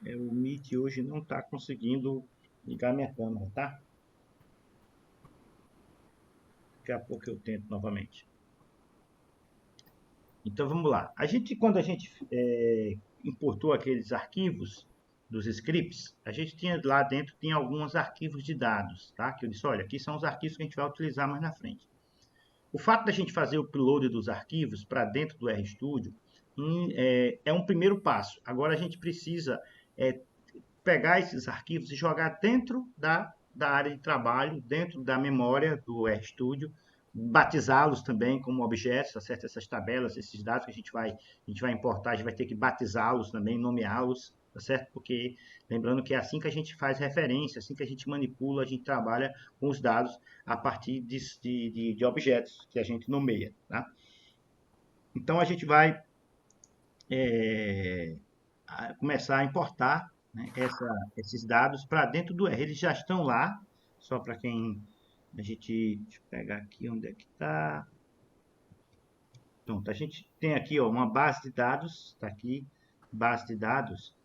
O Meet hoje não está conseguindo ligar minha câmera, tá? Daqui a pouco eu tento novamente. Então vamos lá. Quando a gente importou aqueles arquivos dos scripts, a gente tinha lá dentro tinha alguns arquivos de dados, tá? Que eu disse, olha, aqui são os arquivos que a gente vai utilizar mais na frente. O fato da gente fazer o upload dos arquivos para dentro do RStudio é um primeiro passo. Agora a gente precisa é, pegar esses arquivos e jogar dentro da área de trabalho, dentro da memória do RStudio, batizá-los também como objetos, tá certo? Essas tabelas, esses dados que a gente vai importar, a gente vai ter que batizá-los também, nomeá-los, tá certo? Porque lembrando que é assim que a gente faz referência, assim que a gente manipula, a gente trabalha com os dados a partir de objetos que a gente nomeia, tá? Então a gente vai é, começar a importar, né, esses dados para dentro do R. Eles já estão lá, só para quem a gente. Deixa eu pegar aqui onde é que está. Pronto, a gente tem aqui ó, uma base de dados, está aqui, base de dados.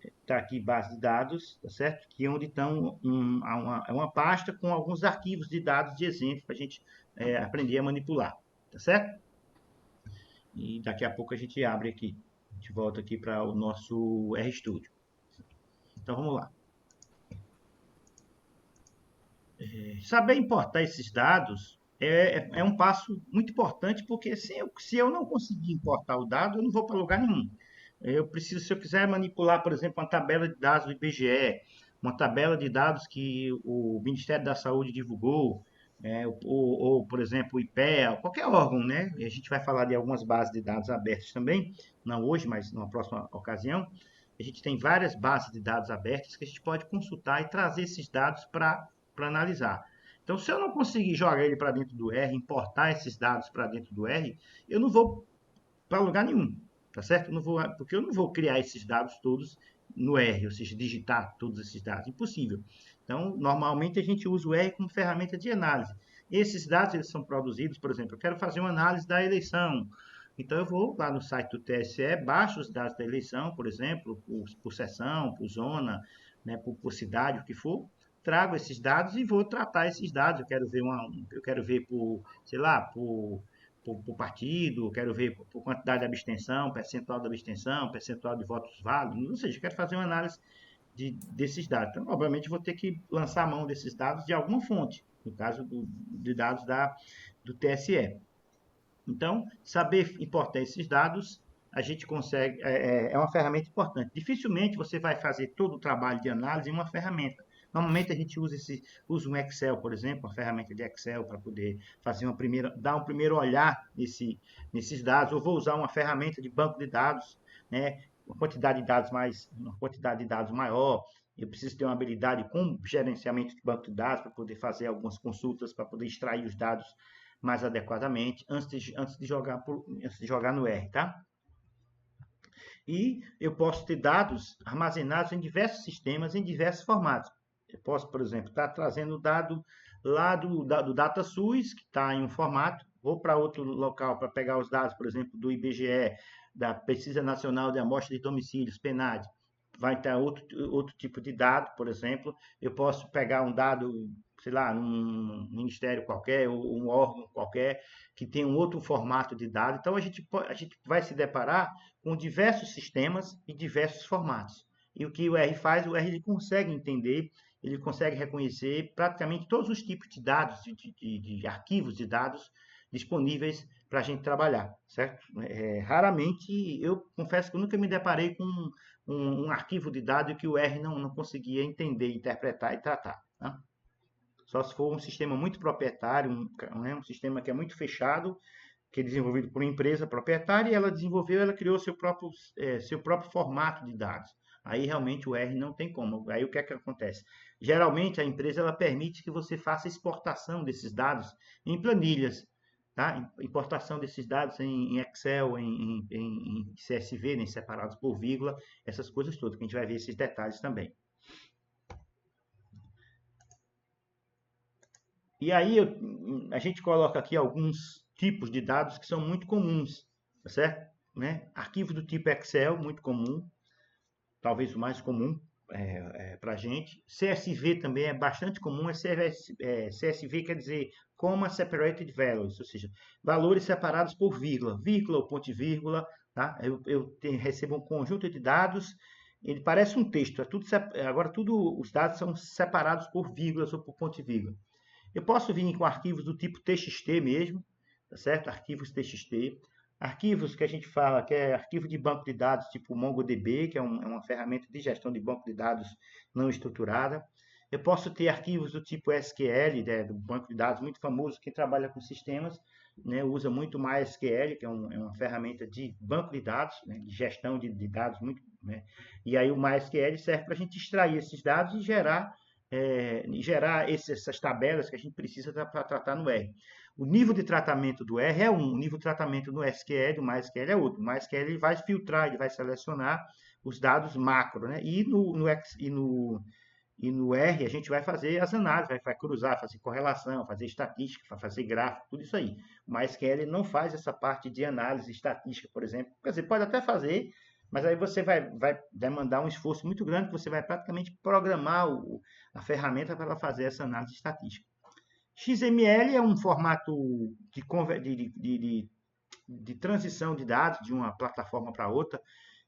Está aqui base de dados, tá certo? Que é onde estão uma pasta com alguns arquivos de dados de exemplo para a gente aprender a manipular, tá certo? E daqui a pouco a gente abre aqui, a gente volta aqui para o nosso RStudio. Então vamos lá. Saber importar esses dados é um passo muito importante, porque se eu não conseguir importar o dado, eu não vou para lugar nenhum. Se eu quiser manipular, por exemplo, uma tabela de dados do IBGE, uma tabela de dados que o Ministério da Saúde divulgou, por exemplo, o IPEA, qualquer órgão, né? E a gente vai falar de algumas bases de dados abertas também, não hoje, mas numa próxima ocasião. A gente tem várias bases de dados abertas que a gente pode consultar e trazer esses dados para analisar. Então, se eu não conseguir jogar ele para dentro do R, importar esses dados para dentro do R, eu não vou para lugar nenhum, tá certo? Porque eu não vou criar esses dados todos no R, ou seja, digitar todos esses dados, impossível. Então, normalmente a gente usa o R como ferramenta de análise. Esses dados eles são produzidos, por exemplo, eu quero fazer uma análise da eleição. Então eu vou lá no site do TSE, baixo os dados da eleição, por exemplo, por seção, por zona, né, por cidade, o que for, trago esses dados e vou tratar esses dados. Eu quero ver por, sei lá, por partido, quero ver por quantidade de abstenção, percentual de abstenção, percentual de votos válidos, ou seja, quero fazer uma análise desses dados. Então, obviamente, vou ter que lançar a mão desses dados de alguma fonte, no caso de dados do TSE. Então, saber importar esses dados, a gente consegue, é uma ferramenta importante. Dificilmente você vai fazer todo o trabalho de análise em uma ferramenta. Normalmente a gente usa um Excel, por exemplo, uma ferramenta de Excel para poder dar um primeiro olhar nesses dados. Ou vou usar uma ferramenta de banco de dados, né? Uma quantidade de dados maior. Eu preciso ter uma habilidade com gerenciamento de banco de dados para poder fazer algumas consultas, para poder extrair os dados mais adequadamente antes de jogar no R, tá? E eu posso ter dados armazenados em diversos sistemas, em diversos formatos. Eu posso, por exemplo, estar trazendo dado lá do DataSUS, que está em um formato, vou para outro local para pegar os dados, por exemplo, do IBGE, da Pesquisa Nacional de Amostra de Domicílios, PNAD. Vai ter outro tipo de dado, por exemplo. Eu posso pegar um dado, sei lá, num ministério qualquer, ou um órgão qualquer, que tem um outro formato de dado. Então, a gente vai se deparar com diversos sistemas e diversos formatos. E o que o R faz, o R ele consegue entender, ele consegue reconhecer praticamente todos os tipos de dados, de arquivos de dados disponíveis para a gente trabalhar, certo? Raramente, eu confesso que eu nunca me deparei com um arquivo de dados que o R não conseguia entender, interpretar e tratar. Tá? Só se for um sistema muito proprietário, um sistema que é muito fechado, que é desenvolvido por uma empresa proprietária, e ela criou seu próprio formato de dados. Aí realmente o R não tem como. Aí o que é que acontece? Geralmente a empresa ela permite que você faça exportação desses dados em planilhas, tá? Importação desses dados em Excel, em CSV, né, separados por vírgula, essas coisas todas, que a gente vai ver esses detalhes também. E aí a gente coloca aqui alguns tipos de dados que são muito comuns, tá certo? né? Arquivos do tipo Excel, muito comum, talvez o mais comum para a gente. CSV também é bastante comum. CSV quer dizer Comma Separated Values, ou seja, valores separados por vírgula, vírgula ou ponto e vírgula. Tá? Eu recebo um conjunto de dados, ele parece um texto. Agora, os dados são separados por vírgulas ou por ponto e vírgula. Eu posso vir com arquivos do tipo TXT mesmo, tá certo? Arquivos TXT. Arquivos que a gente fala que é arquivo de banco de dados tipo MongoDB, que é uma ferramenta de gestão de banco de dados não estruturada. Eu posso ter arquivos do tipo SQL, né, do banco de dados muito famoso. Quem trabalha com sistemas, né, usa muito MySQL, que é uma ferramenta de banco de dados, né, de gestão de dados. Né, e aí o MySQL serve para a gente extrair esses dados e gerar essas tabelas que a gente precisa para tratar no R. O nível de tratamento do R é um, o nível de tratamento no SQL, do MySQL é outro. O MySQL ele vai filtrar, ele vai selecionar os dados macro, né? E no R a gente vai fazer as análises, vai cruzar, fazer correlação, fazer estatística, fazer gráfico, tudo isso aí. O MySQL não faz essa parte de análise estatística, por exemplo. Quer dizer, pode até fazer, mas aí você vai demandar um esforço muito grande, que você vai praticamente programar a ferramenta para ela fazer essa análise estatística. XML é um formato de transição de dados de uma plataforma para outra.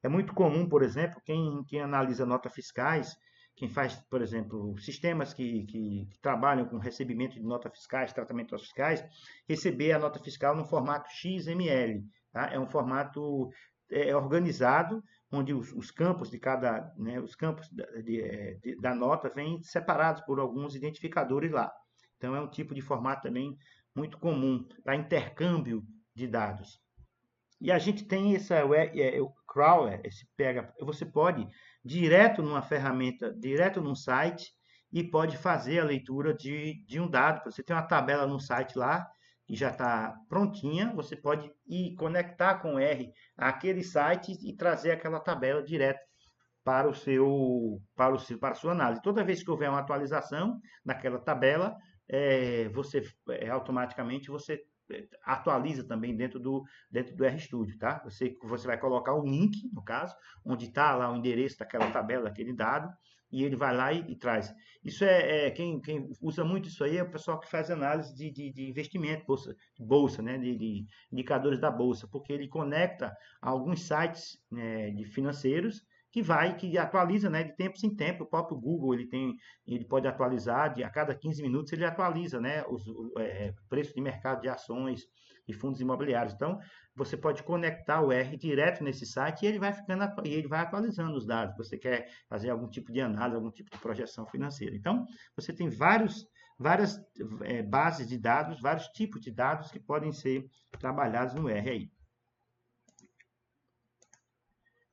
É muito comum, por exemplo, quem analisa notas fiscais, quem faz, por exemplo, sistemas que trabalham com recebimento de notas fiscais, tratamento de notas fiscais, receber a nota fiscal no formato XML. Tá? É um formato organizado, onde os campos de cada, né, os campos da nota vêm separados por alguns identificadores lá. Então, é um tipo de formato também muito comum para intercâmbio de dados. E a gente tem o crawler, você pode direto numa ferramenta, direto num site e pode fazer a leitura de um dado. Você tem uma tabela no site lá que já está prontinha, você pode ir conectar com o R aquele site e trazer aquela tabela direto para a sua análise. Toda vez que houver uma atualização naquela tabela, automaticamente você atualiza também dentro do RStudio, tá? Você vai colocar o link, no caso, onde está lá o endereço daquela tabela, daquele dado, e ele vai lá e traz. Isso quem usa muito isso aí é o pessoal que faz análise de investimento, bolsa, né? De indicadores da bolsa, porque ele conecta a alguns sites, né, de financeiros que atualiza, né, de tempo em tempo. O próprio Google ele pode atualizar, a cada 15 minutos ele atualiza, né, os preços de mercado de ações e fundos imobiliários. Então, você pode conectar o R direto nesse site e ele vai atualizando os dados. Você quer fazer algum tipo de análise, algum tipo de projeção financeira. Então, você tem várias bases de dados, vários tipos de dados que podem ser trabalhados no R aí.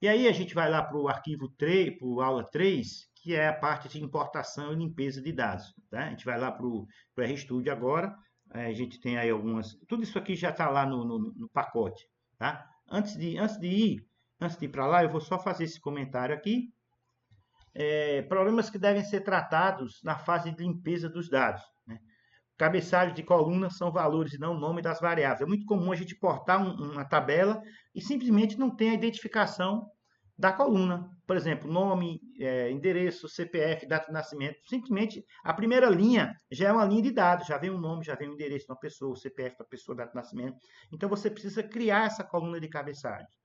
E aí a gente vai lá para o arquivo 3, para o aula 3, que é a parte de importação e limpeza de dados. Tá? A gente vai lá para o RStudio agora. A gente tem aí algumas... Tudo isso aqui já está lá no pacote. Tá? Antes de ir para lá, eu vou só fazer esse comentário aqui. Problemas que devem ser tratados na fase de limpeza dos dados. Né? Cabeçalhos de coluna são valores e não o nome das variáveis. É muito comum a gente portar uma tabela e simplesmente não tem a identificação da coluna. Por exemplo, nome, endereço, CPF, data de nascimento. Simplesmente a primeira linha já é uma linha de dados, já vem o nome, já vem o endereço de uma pessoa, o CPF da pessoa, data de nascimento. Então você precisa criar essa coluna de cabeçalhos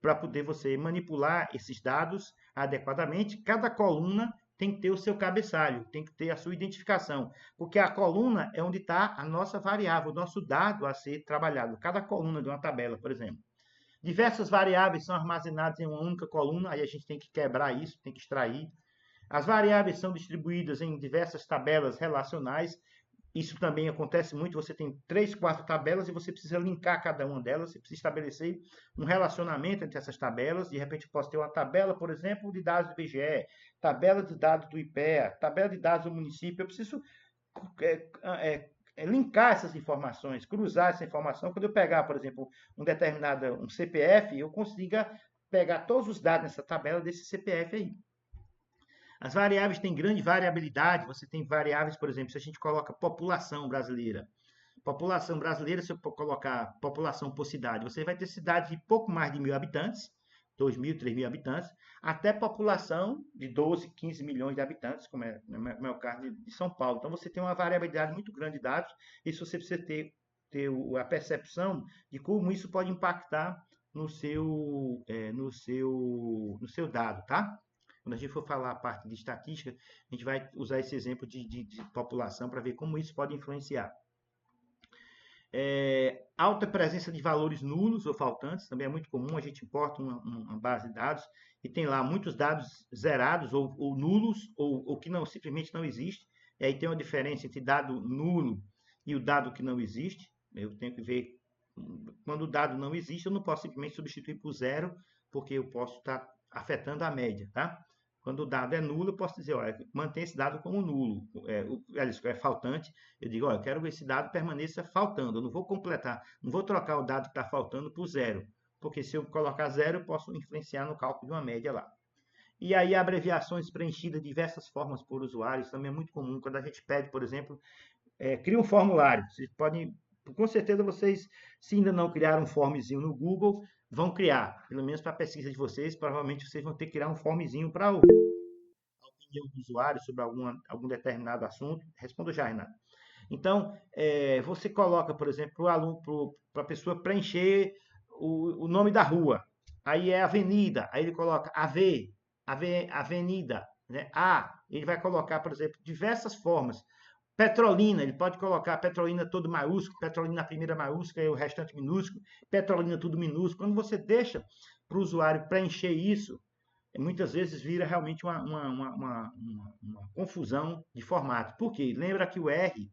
para poder você manipular esses dados adequadamente. Cada coluna tem que ter o seu cabeçalho, tem que ter a sua identificação, porque a coluna é onde está a nossa variável, o nosso dado a ser trabalhado. Cada coluna de uma tabela, por exemplo. Diversas variáveis são armazenadas em uma única coluna, aí a gente tem que quebrar isso, tem que extrair. As variáveis são distribuídas em diversas tabelas relacionais. Isso também acontece muito, você tem 3, 4 tabelas e você precisa linkar cada uma delas, você precisa estabelecer um relacionamento entre essas tabelas. De repente eu posso ter uma tabela, por exemplo, de dados do IBGE, tabela de dados do IPEA, tabela de dados do município. Eu preciso linkar essas informações, cruzar essa informação. Quando eu pegar, por exemplo, um CPF, eu consiga pegar todos os dados nessa tabela desse CPF aí. As variáveis têm grande variabilidade. Você tem variáveis, por exemplo, se a gente coloca população brasileira. população brasileira, se eu colocar população por cidade, você vai ter cidades de pouco mais de 1.000 habitantes, 2.000, 3.000 habitantes, até população de 12, 15 milhões de habitantes, como é no meu caso de São Paulo. Então, você tem uma variabilidade muito grande de dados, e isso você precisa ter a percepção de como isso pode impactar no seu dado, tá? Quando a gente for falar a parte de estatística, a gente vai usar esse exemplo de população para ver como isso pode influenciar. Alta presença de valores nulos ou faltantes, também é muito comum, a gente importa uma base de dados e tem lá muitos dados zerados ou nulos ou que simplesmente não existe. E aí tem uma diferença entre dado nulo e o dado que não existe. Eu tenho que ver, quando o dado não existe, eu não posso simplesmente substituir por zero, porque eu posso estar afetando a média, tá? Quando o dado é nulo, eu posso dizer, olha, mantém esse dado como nulo, é faltante. Eu digo, olha, eu quero que esse dado permaneça faltando. Eu não vou completar, não vou trocar o dado que está faltando por zero, porque se eu colocar zero, eu posso influenciar no cálculo de uma média lá. E aí, abreviações preenchidas de diversas formas por usuários também é muito comum. Quando a gente pede, por exemplo, cria um formulário. Vocês podem, com certeza, vocês, se ainda não criaram um formezinho no Google, vão criar. Pelo menos para a pesquisa de vocês, provavelmente vocês vão ter que criar um formezinho para ouvir a opinião do usuário sobre algum determinado assunto. Respondo já, Renato. Então, você coloca, por exemplo, para a pessoa preencher o nome da rua. Aí é avenida, aí ele coloca avenida, né? Ele vai colocar, por exemplo, diversas formas. Petrolina, ele pode colocar Petrolina todo maiúsculo, Petrolina na primeira maiúscula e o restante minúsculo, Petrolina tudo minúsculo. Quando você deixa para o usuário preencher isso, muitas vezes vira realmente uma confusão de formato. Por quê? Lembra que o R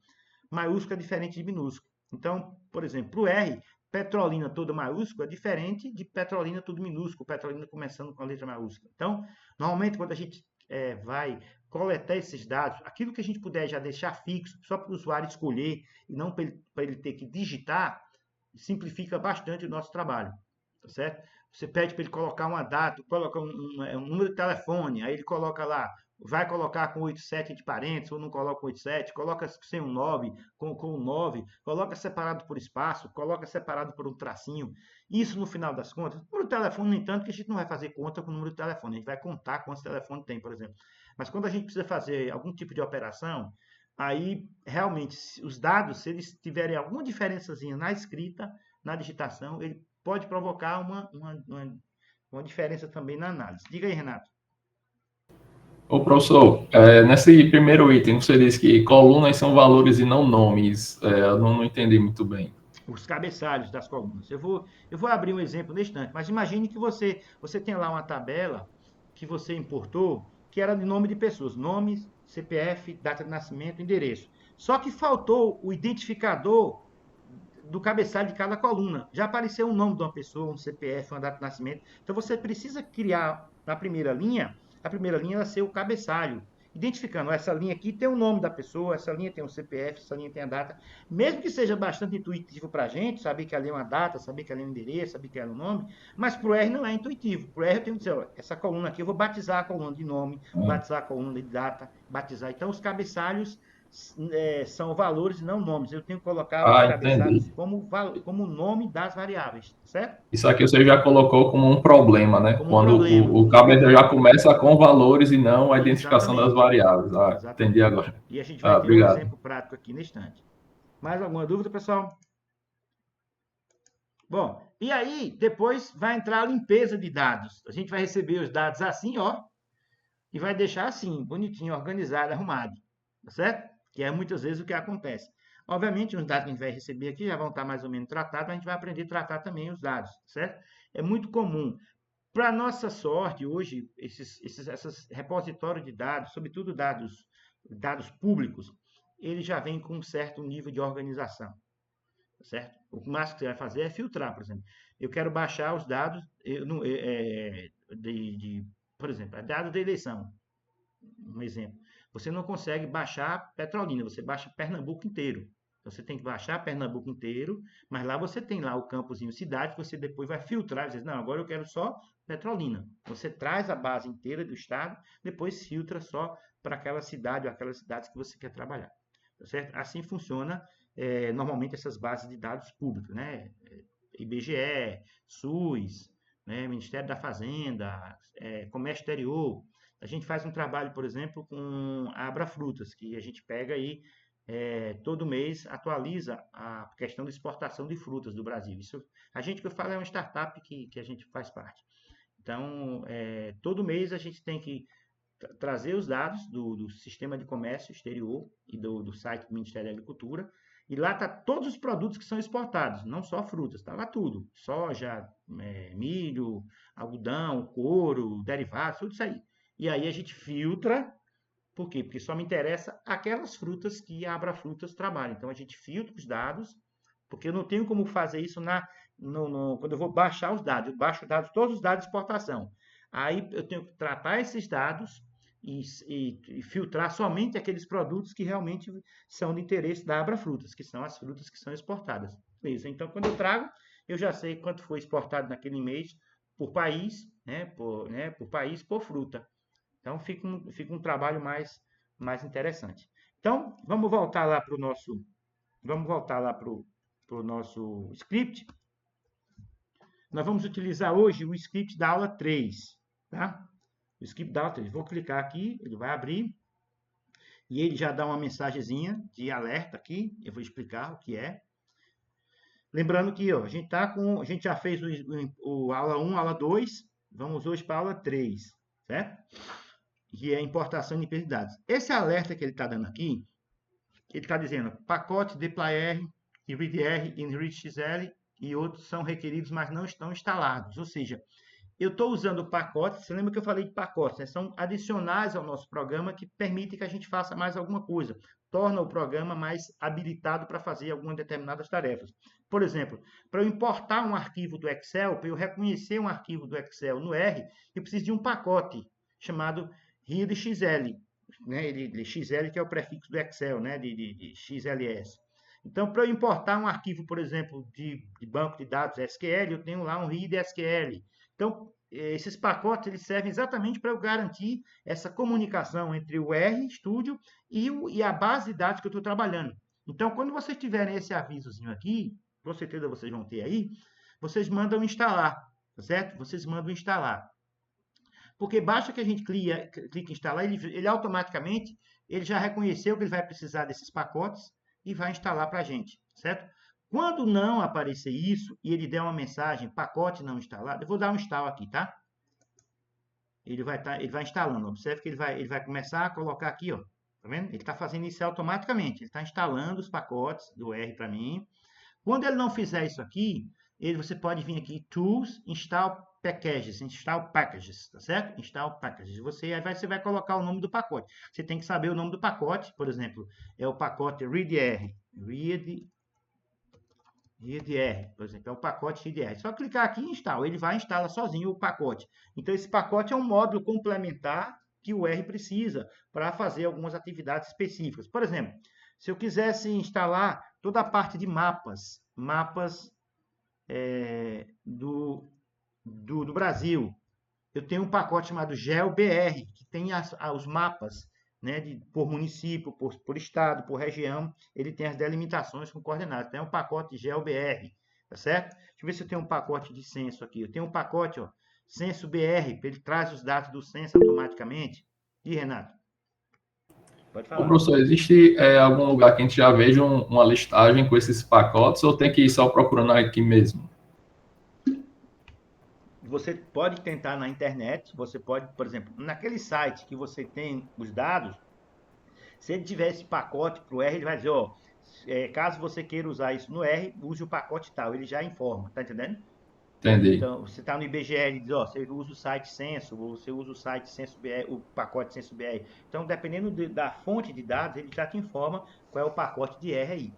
maiúsculo é diferente de minúsculo. Então, por exemplo, para o R, Petrolina toda maiúscula é diferente de Petrolina tudo minúsculo, Petrolina começando com a letra maiúscula. Então, normalmente, quando a gente vai coletar esses dados, aquilo que a gente puder já deixar fixo, só para o usuário escolher e não para ele ter que digitar, simplifica bastante o nosso trabalho, tá certo? Você pede para ele colocar uma data, coloca um número de telefone, aí ele coloca lá, vai colocar com 87 de parênteses, ou não coloca 87, coloca sem um 9, com um 9, coloca separado por espaço, coloca separado por um tracinho. Isso, no final das contas, o número de telefone, no entanto, que a gente não vai fazer conta com o número de telefone, a gente vai contar quantos telefones tem, por exemplo. Mas quando a gente precisa fazer algum tipo de operação, aí, realmente, os dados, se eles tiverem alguma diferençazinha na escrita, na digitação, ele pode provocar uma diferença também na análise. Diga aí, Renato. Ô, professor, nesse primeiro item, você disse que colunas são valores e não nomes. Eu não entendi muito bem. Os cabeçalhos das colunas. Eu vou abrir um exemplo neste instante, mas imagine que você tem lá uma tabela que você importou, que era de nome de pessoas, nomes, CPF, data de nascimento, endereço. Só que faltou o identificador do cabeçalho de cada coluna. Já apareceu um nome de uma pessoa, um CPF, uma data de nascimento. Então você precisa criar na primeira linha, a primeira linha vai ser o cabeçalho, identificando, essa linha aqui tem o nome da pessoa, essa linha tem o CPF, essa linha tem a data. Mesmo que seja bastante intuitivo para a gente, saber que ali é uma data, saber que ali é um endereço, saber que ali é um nome, mas para o R não é intuitivo. Para o R eu tenho que dizer, ó, essa coluna aqui eu vou batizar a coluna de nome, batizar a coluna de data, batizar. Então os cabeçalhos são valores e não nomes. Eu tenho que colocar os cabeçalhos Entendi. como nome das variáveis, certo? Isso aqui você já colocou como um problema, né? Como um Quando problema. o cabo já começa com valores e não a identificação das Exatamente. variáveis. Entendi Exatamente. agora. E a gente vai ter um Obrigado. exemplo prático aqui na instante. Mais alguma dúvida, pessoal? Bom, e aí depois vai entrar a limpeza de dados. A gente vai receber os dados assim, ó, e vai deixar assim, bonitinho, organizado, arrumado, tá certo? Que é muitas vezes o que acontece. Obviamente, os dados que a gente vai receber aqui já vão estar mais ou menos tratados, mas a gente vai aprender a tratar também os dados, certo? É muito comum. Para nossa sorte, hoje, esses repositórios de dados, sobretudo dados públicos, eles já vêm com um certo nível de organização, certo? O máximo que você vai fazer é filtrar, por exemplo. Eu quero baixar os dados por exemplo, dados da eleição, um exemplo. Você não consegue baixar Petrolina, você baixa Pernambuco inteiro. Você tem que baixar Pernambuco inteiro, mas lá você tem lá o campozinho cidade, que você depois vai filtrar e dizer, não, agora eu quero só Petrolina. Você traz a base inteira do estado, depois filtra só para aquela cidade ou aquelas cidades que você quer trabalhar. Tá certo? Assim funciona normalmente essas bases de dados públicas, né? IBGE, SUS, né? Ministério da Fazenda, Comércio Exterior. A gente faz um trabalho, por exemplo, com a Abra Frutas, que a gente pega aí, todo mês atualiza a questão da exportação de frutas do Brasil. Isso, a gente que eu falo é uma startup que a gente faz parte. Então, todo mês a gente tem que trazer os dados do Sistema de Comércio Exterior e do site do Ministério da Agricultura, e lá está todos os produtos que são exportados, não só frutas, está lá tudo. Soja, milho, algodão, couro, derivados, tudo isso aí. E aí a gente filtra, por quê? Porque só me interessa aquelas frutas que a Abra Frutas trabalha. Então a gente filtra os dados, porque eu não tenho como fazer isso quando eu vou baixar os dados. Eu baixo todos os dados de exportação. Aí eu tenho que tratar esses dados e filtrar somente aqueles produtos que realmente são de interesse da Abra Frutas, que são as frutas que são exportadas. Isso. Então, quando eu trago, eu já sei quanto foi exportado naquele mês por país, por país, por fruta. Então, fica um trabalho mais interessante. Então, vamos voltar lá para o nosso script. Nós vamos utilizar hoje o script da aula 3, tá? O script da aula 3. Vou clicar aqui, ele vai abrir, e ele já dá uma mensagenzinha de alerta aqui, eu vou explicar o que é. Lembrando que ó, a gente já fez o aula 1, aula 2, vamos hoje para a aula 3, certo? Que é a importação de dados. Esse alerta que ele está dando aqui, ele está dizendo pacote dplyr, readr, enrichxl e outros são requeridos, mas não estão instalados. Ou seja, eu estou usando pacotes, você lembra que eu falei de pacotes, né? São adicionais ao nosso programa que permitem que a gente faça mais alguma coisa, torna o programa mais habilitado para fazer algumas determinadas tarefas. Por exemplo, para eu importar um arquivo do Excel, para eu reconhecer um arquivo do Excel no R, eu preciso de um pacote chamado readxl, né? XL que é o prefixo do Excel, né? de XLS. Então, para eu importar um arquivo, por exemplo, de banco de dados SQL, eu tenho lá um read.sql. Então, esses pacotes eles servem exatamente para eu garantir essa comunicação entre o RStudio e a base de dados que eu estou trabalhando. Então, quando vocês tiverem esse avisozinho aqui, com certeza vocês vão ter aí, vocês mandam instalar, tá certo? Vocês mandam instalar. Porque basta que a gente clique em instalar, ele automaticamente ele já reconheceu que ele vai precisar desses pacotes e vai instalar para a gente, certo? Quando não aparecer isso e ele der uma mensagem, pacote não instalado, eu vou dar um install aqui, tá? Ele vai instalando. Observe que ele vai começar a colocar aqui, ó. Tá vendo? Ele está fazendo isso automaticamente. Ele está instalando os pacotes do R para mim. Quando ele não fizer isso aqui, você pode vir aqui, Tools, Install Packages, tá certo? Install Packages. Aí você vai colocar o nome do pacote. Você tem que saber o nome do pacote, por exemplo, é o pacote readr, por exemplo, é o pacote readr. Só clicar aqui e instala, ele vai instalar sozinho o pacote. Então, esse pacote é um módulo complementar que o R precisa para fazer algumas atividades específicas. Por exemplo, se eu quisesse instalar toda a parte de mapas do Brasil, eu tenho um pacote chamado GeoBR, que tem os mapas, né, por município, por estado, por região, ele tem as delimitações com coordenadas. Tem um pacote GeoBR, tá certo? Deixa eu ver se eu tenho um pacote de censo aqui. Eu tenho um pacote, ó, Censo BR, ele traz os dados do censo automaticamente. E Renato? Pode falar. Ô, professor, existe algum lugar que a gente já veja uma listagem com esses pacotes ou tem que ir só procurando aqui mesmo? Você pode tentar na internet, você pode, por exemplo, naquele site que você tem os dados, se ele tiver esse pacote para o R, ele vai dizer, ó, caso você queira usar isso no R, use o pacote tal, ele já informa, tá entendendo? Entendi. Então, você está no IBGE, ele diz, ó, você usa o site Censo, ou você usa o site Censo BR, o pacote Censo BR. Então, dependendo da fonte de dados, ele já te informa qual é o pacote de R aí,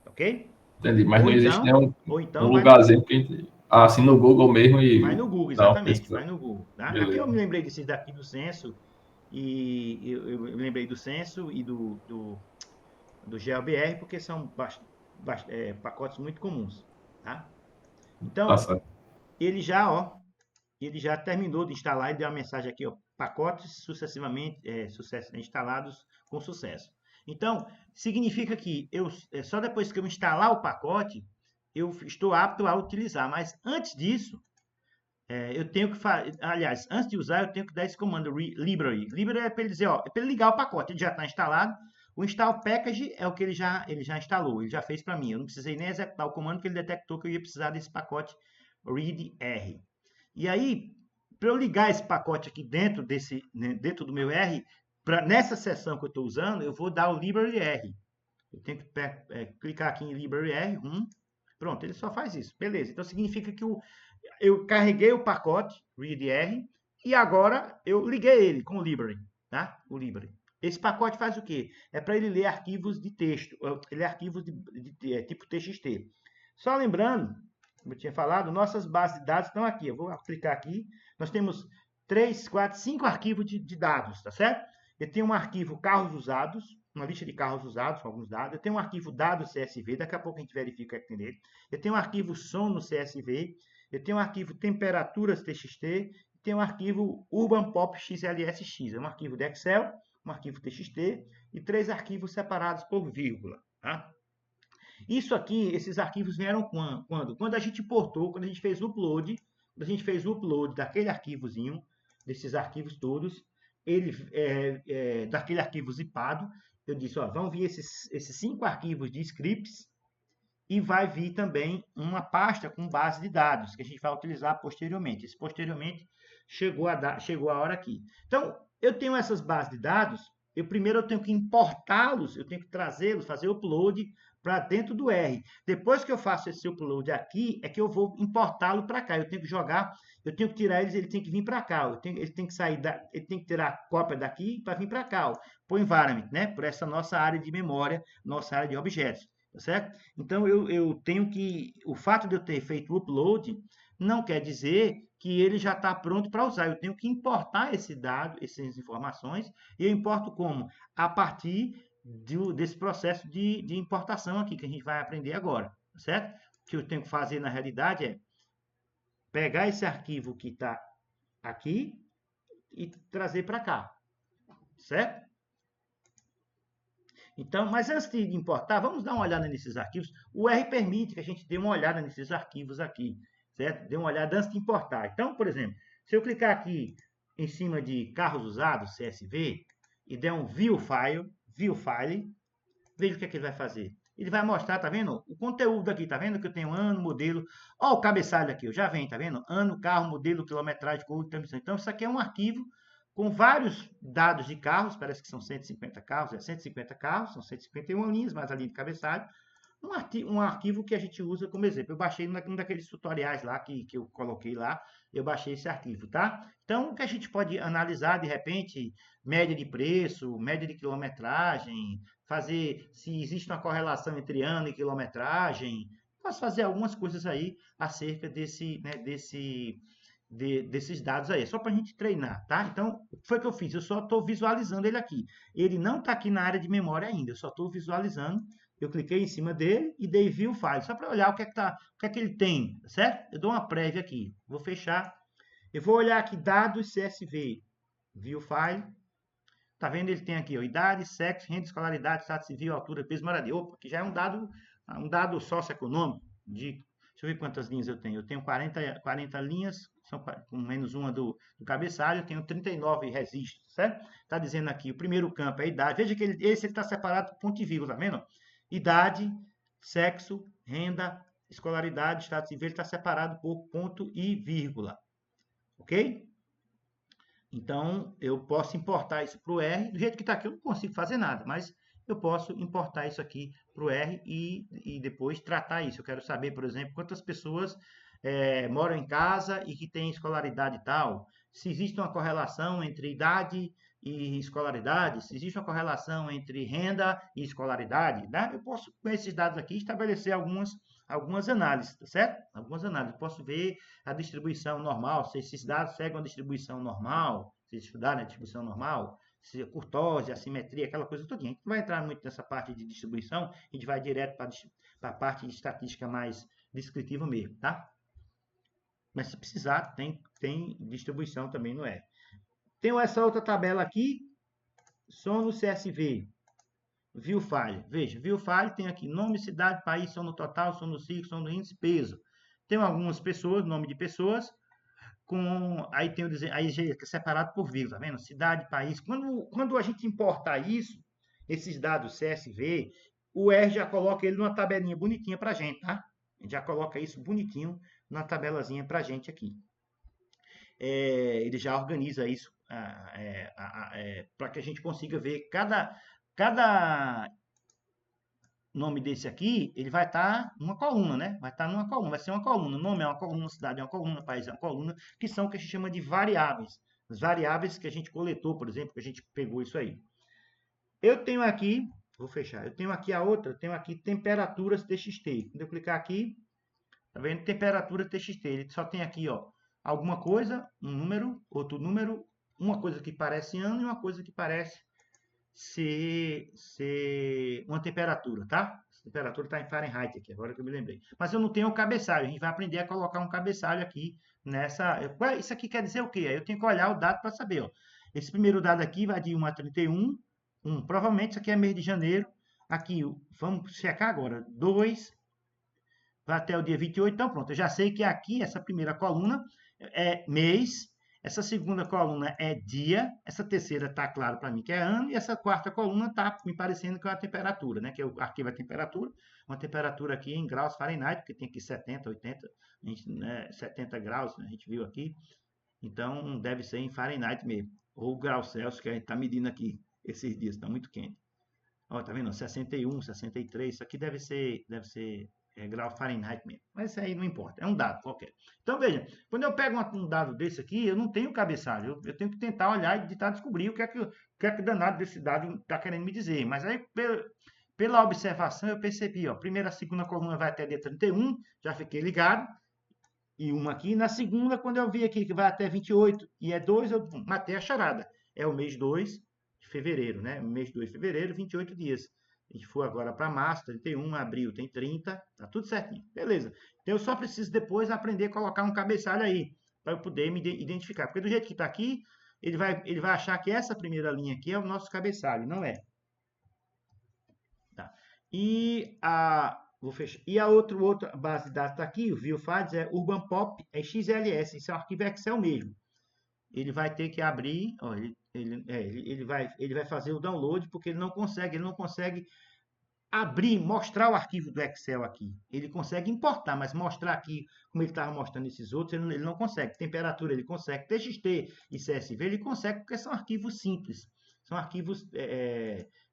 ok? Entendi, mas Ou não existe então, um lugarzinho que assim no Google mesmo vai e no Google, dá uma exatamente, pesquisa. vai no Google. Tá? Aqui eu Beleza. me lembrei desses daqui do Censo, e eu me lembrei do Censo e do GeoBR, porque são pacotes muito comuns, tá? Tá Então, certo. ele já terminou de instalar e deu uma mensagem aqui, ó, pacotes sucessivamente instalados com sucesso. Então, significa que só depois que eu instalar o pacote, eu estou apto a utilizar. Mas antes disso, eu tenho que fazer. Aliás, antes de usar, eu tenho que dar esse comando library. Library é para ele dizer, ó, é para ele ligar o pacote. Ele já está instalado. O install package é o que ele já instalou, ele já fez para mim. Eu não precisei nem executar o comando, que ele detectou que eu ia precisar desse pacote readr. E aí, para eu ligar esse pacote aqui dentro dentro do meu R, nessa seção que eu estou usando, eu vou dar o library R. Eu tenho que clicar aqui em library R, pronto, ele só faz isso. Beleza, então significa que eu carreguei o pacote readr e agora eu liguei ele com o library, tá? O library. Esse pacote faz o quê? É para ele ler arquivos de texto, ele é arquivos de tipo TXT. Só lembrando, como eu tinha falado, nossas bases de dados estão aqui. Eu vou clicar aqui. Nós temos 3, 4, 5 arquivos de dados, tá certo? Eu tenho um arquivo carros usados, uma lista de carros usados com alguns dados. Eu tenho um arquivo dados CSV, daqui a pouco a gente verifica aqui nele. Eu tenho um arquivo som no CSV. Eu tenho um arquivo temperaturas TXT. E tenho um arquivo Urban Pop XLSX. É um arquivo de Excel, um arquivo TXT e 3 arquivos separados por vírgula, tá? Isso aqui, esses arquivos vieram quando? Quando a gente portou, quando a gente fez o upload, quando a gente fez o upload daquele arquivozinho, desses arquivos todos, daquele arquivo zipado, eu disse, ó, vão vir esses 5 arquivos de scripts e vai vir também uma pasta com base de dados, que a gente vai utilizar posteriormente. Esse posteriormente chegou a hora aqui. Então, eu tenho essas bases de dados, primeiro eu tenho que importá-los, eu tenho que trazê-los, fazer o upload para dentro do R. Depois que eu faço esse upload aqui, é que eu vou importá-lo para cá. Eu tenho que jogar, eu tenho que tirar eles, ele tem que vir para cá. Ele tem que sair, ele tem que tirar a cópia daqui para vir para cá, para o environment, né? Por essa nossa área de memória, nossa área de objetos. Tá certo? Então, eu tenho que... O fato de eu ter feito o upload não quer dizer que ele já está pronto para usar. Eu tenho que importar esse dado, essas informações, e eu importo como? A partir desse processo de importação aqui, que a gente vai aprender agora. Tá certo? O que eu tenho que fazer, na realidade, é pegar esse arquivo que está aqui e trazer para cá. Certo? Então, mas antes de importar, vamos dar uma olhada nesses arquivos. O R permite que a gente dê uma olhada nesses arquivos aqui, certo? Dê uma olhada antes de importar. Então, por exemplo, se eu clicar aqui em cima de carros usados, CSV, e der um View File, veja o que é que ele vai fazer. Ele vai mostrar, tá vendo? O conteúdo aqui, tá vendo? Que eu tenho ano, modelo. Ó, o cabeçalho aqui, eu já vem, tá vendo? Ano, carro, modelo, quilometragem, cor, transmissão. Então, isso aqui é um arquivo com vários dados de carros, parece que são 150 carros, 150 carros, são 151 linhas, mais a linha de cabeçalho. Um arquivo que a gente usa como exemplo. Eu baixei um daqueles tutoriais lá que eu coloquei lá, eu baixei esse arquivo, tá? Então, o que a gente pode analisar, de repente, média de preço, média de quilometragem, fazer se existe uma correlação entre ano e quilometragem. Posso fazer algumas coisas aí acerca desses dados aí, só para a gente treinar, tá? Então, o que foi que eu fiz? Eu só estou visualizando ele aqui. Ele não está aqui na área de memória ainda, eu só estou visualizando. Eu cliquei em cima dele e dei View File, só para olhar o que é que ele tem, certo? Eu dou uma prévia aqui. Vou fechar. Eu vou olhar aqui dados CSV, View File. Tá vendo? Ele tem aqui, ó, idade, sexo, renda, escolaridade, estado civil, altura, peso, moradia. Opa, que já é um dado socioeconômico. Deixa eu ver quantas linhas eu tenho. Eu tenho 40 linhas, são com menos uma do cabeçalho, eu tenho 39 registros, certo? Está dizendo aqui, o primeiro campo é a idade. Veja que esse está separado por ponto e vírgula, tá vendo? Idade, sexo, renda, escolaridade, estado civil, está separado por ponto e vírgula. Ok? Então, eu posso importar isso para o R. Do jeito que está aqui, eu não consigo fazer nada, mas eu posso importar isso aqui para o R e depois tratar isso. Eu quero saber, por exemplo, quantas pessoas moram em casa e que têm escolaridade tal. Se existe uma correlação entre idade e escolaridade, se existe uma correlação entre renda e escolaridade, né? Eu posso, com esses dados aqui, estabelecer algumas análises, tá certo? Algumas análises. Eu posso ver a distribuição normal, se esses dados seguem uma distribuição normal, se estudar na distribuição normal, se curtose, assimetria, aquela coisa toda. A gente não vai entrar muito nessa parte de distribuição, a gente vai direto para a parte de estatística mais descritiva mesmo, tá? Mas se precisar, tem distribuição também no R. Tenho essa outra tabela aqui, som no CSV. View File. Veja, View File tem aqui nome, cidade, país, som no total, som no ciclo, som no índice, peso. Tem algumas pessoas, nome de pessoas, aí tem aí é separado por vírgula, tá vendo? Cidade, país. Quando a gente importar isso, esses dados CSV, o R já coloca ele numa tabelinha bonitinha para a gente, tá? A gente já coloca isso bonitinho na tabelazinha para a gente aqui. Ele já organiza isso para que a gente consiga ver cada nome desse aqui, ele vai estar numa coluna, né? Vai estar numa coluna, vai ser uma coluna. O nome é uma coluna, cidade é uma coluna, país é uma coluna, que são o que a gente chama de variáveis. As variáveis que a gente coletou, por exemplo, que a gente pegou isso aí. Eu tenho aqui, vou fechar, eu tenho aqui a outra, tenho aqui temperaturas TXT. Quando eu clicar aqui, tá vendo? Temperatura TXT. Ele só tem aqui, ó, alguma coisa, um número, outro número, uma coisa que parece ano e uma coisa que parece ser uma temperatura, tá? A temperatura está em Fahrenheit aqui, agora que eu me lembrei. Mas eu não tenho o cabeçalho, a gente vai aprender a colocar um cabeçalho aqui nessa... Isso aqui quer dizer o quê? Eu tenho que olhar o dado para saber, ó. Esse primeiro dado aqui vai de 1 a 31, provavelmente isso aqui é mês de janeiro. Aqui, vamos checar agora, 2, vai até o dia 28, então pronto, eu já sei que aqui, essa primeira coluna é mês, essa segunda coluna é dia, essa terceira está claro para mim que é ano, e essa quarta coluna está me parecendo que é a temperatura, né? Que o arquivo é temperatura, uma temperatura aqui em graus Fahrenheit, porque tem aqui 70, 80, a gente, né, 70 graus, a gente viu aqui, então deve ser em Fahrenheit mesmo, ou graus Celsius, que a gente está medindo aqui esses dias, está muito quente. Ó, tá vendo? 61, 63, isso aqui deve ser grau Fahrenheit mesmo. Mas isso aí não importa, é um dado qualquer. Então, veja, quando eu pego um dado desse aqui, eu não tenho cabeçalho, eu tenho que tentar olhar e tentar descobrir o que é que danado desse dado está querendo me dizer. Mas aí, pela observação, eu percebi, ó, primeira, segunda coluna vai até dia 31, já fiquei ligado, e uma aqui. Na segunda, quando eu vi aqui que vai até 28 e é 2, eu matei a charada. É o mês 2 de fevereiro, né? Mês 2 de fevereiro, 28 dias. A gente for agora para março, 31, abril tem 30, tá tudo certinho. Beleza. Então eu só preciso depois aprender a colocar um cabeçalho aí, para eu poder me identificar. Porque do jeito que está aqui, ele vai achar que essa primeira linha aqui é o nosso cabeçalho, não é. Tá. Vou fechar. E a outra base de dados está aqui, o ViewFiles, é Urban Pop, é XLS, isso é um arquivo Excel mesmo. Ele vai ter que abrir, ó, ele vai fazer o download, porque ele não consegue abrir, mostrar o arquivo do Excel aqui. Ele consegue importar, mas mostrar aqui, como ele estava mostrando esses outros, ele não consegue. Temperatura ele consegue, TXT e CSV ele consegue, porque são arquivos simples. São arquivos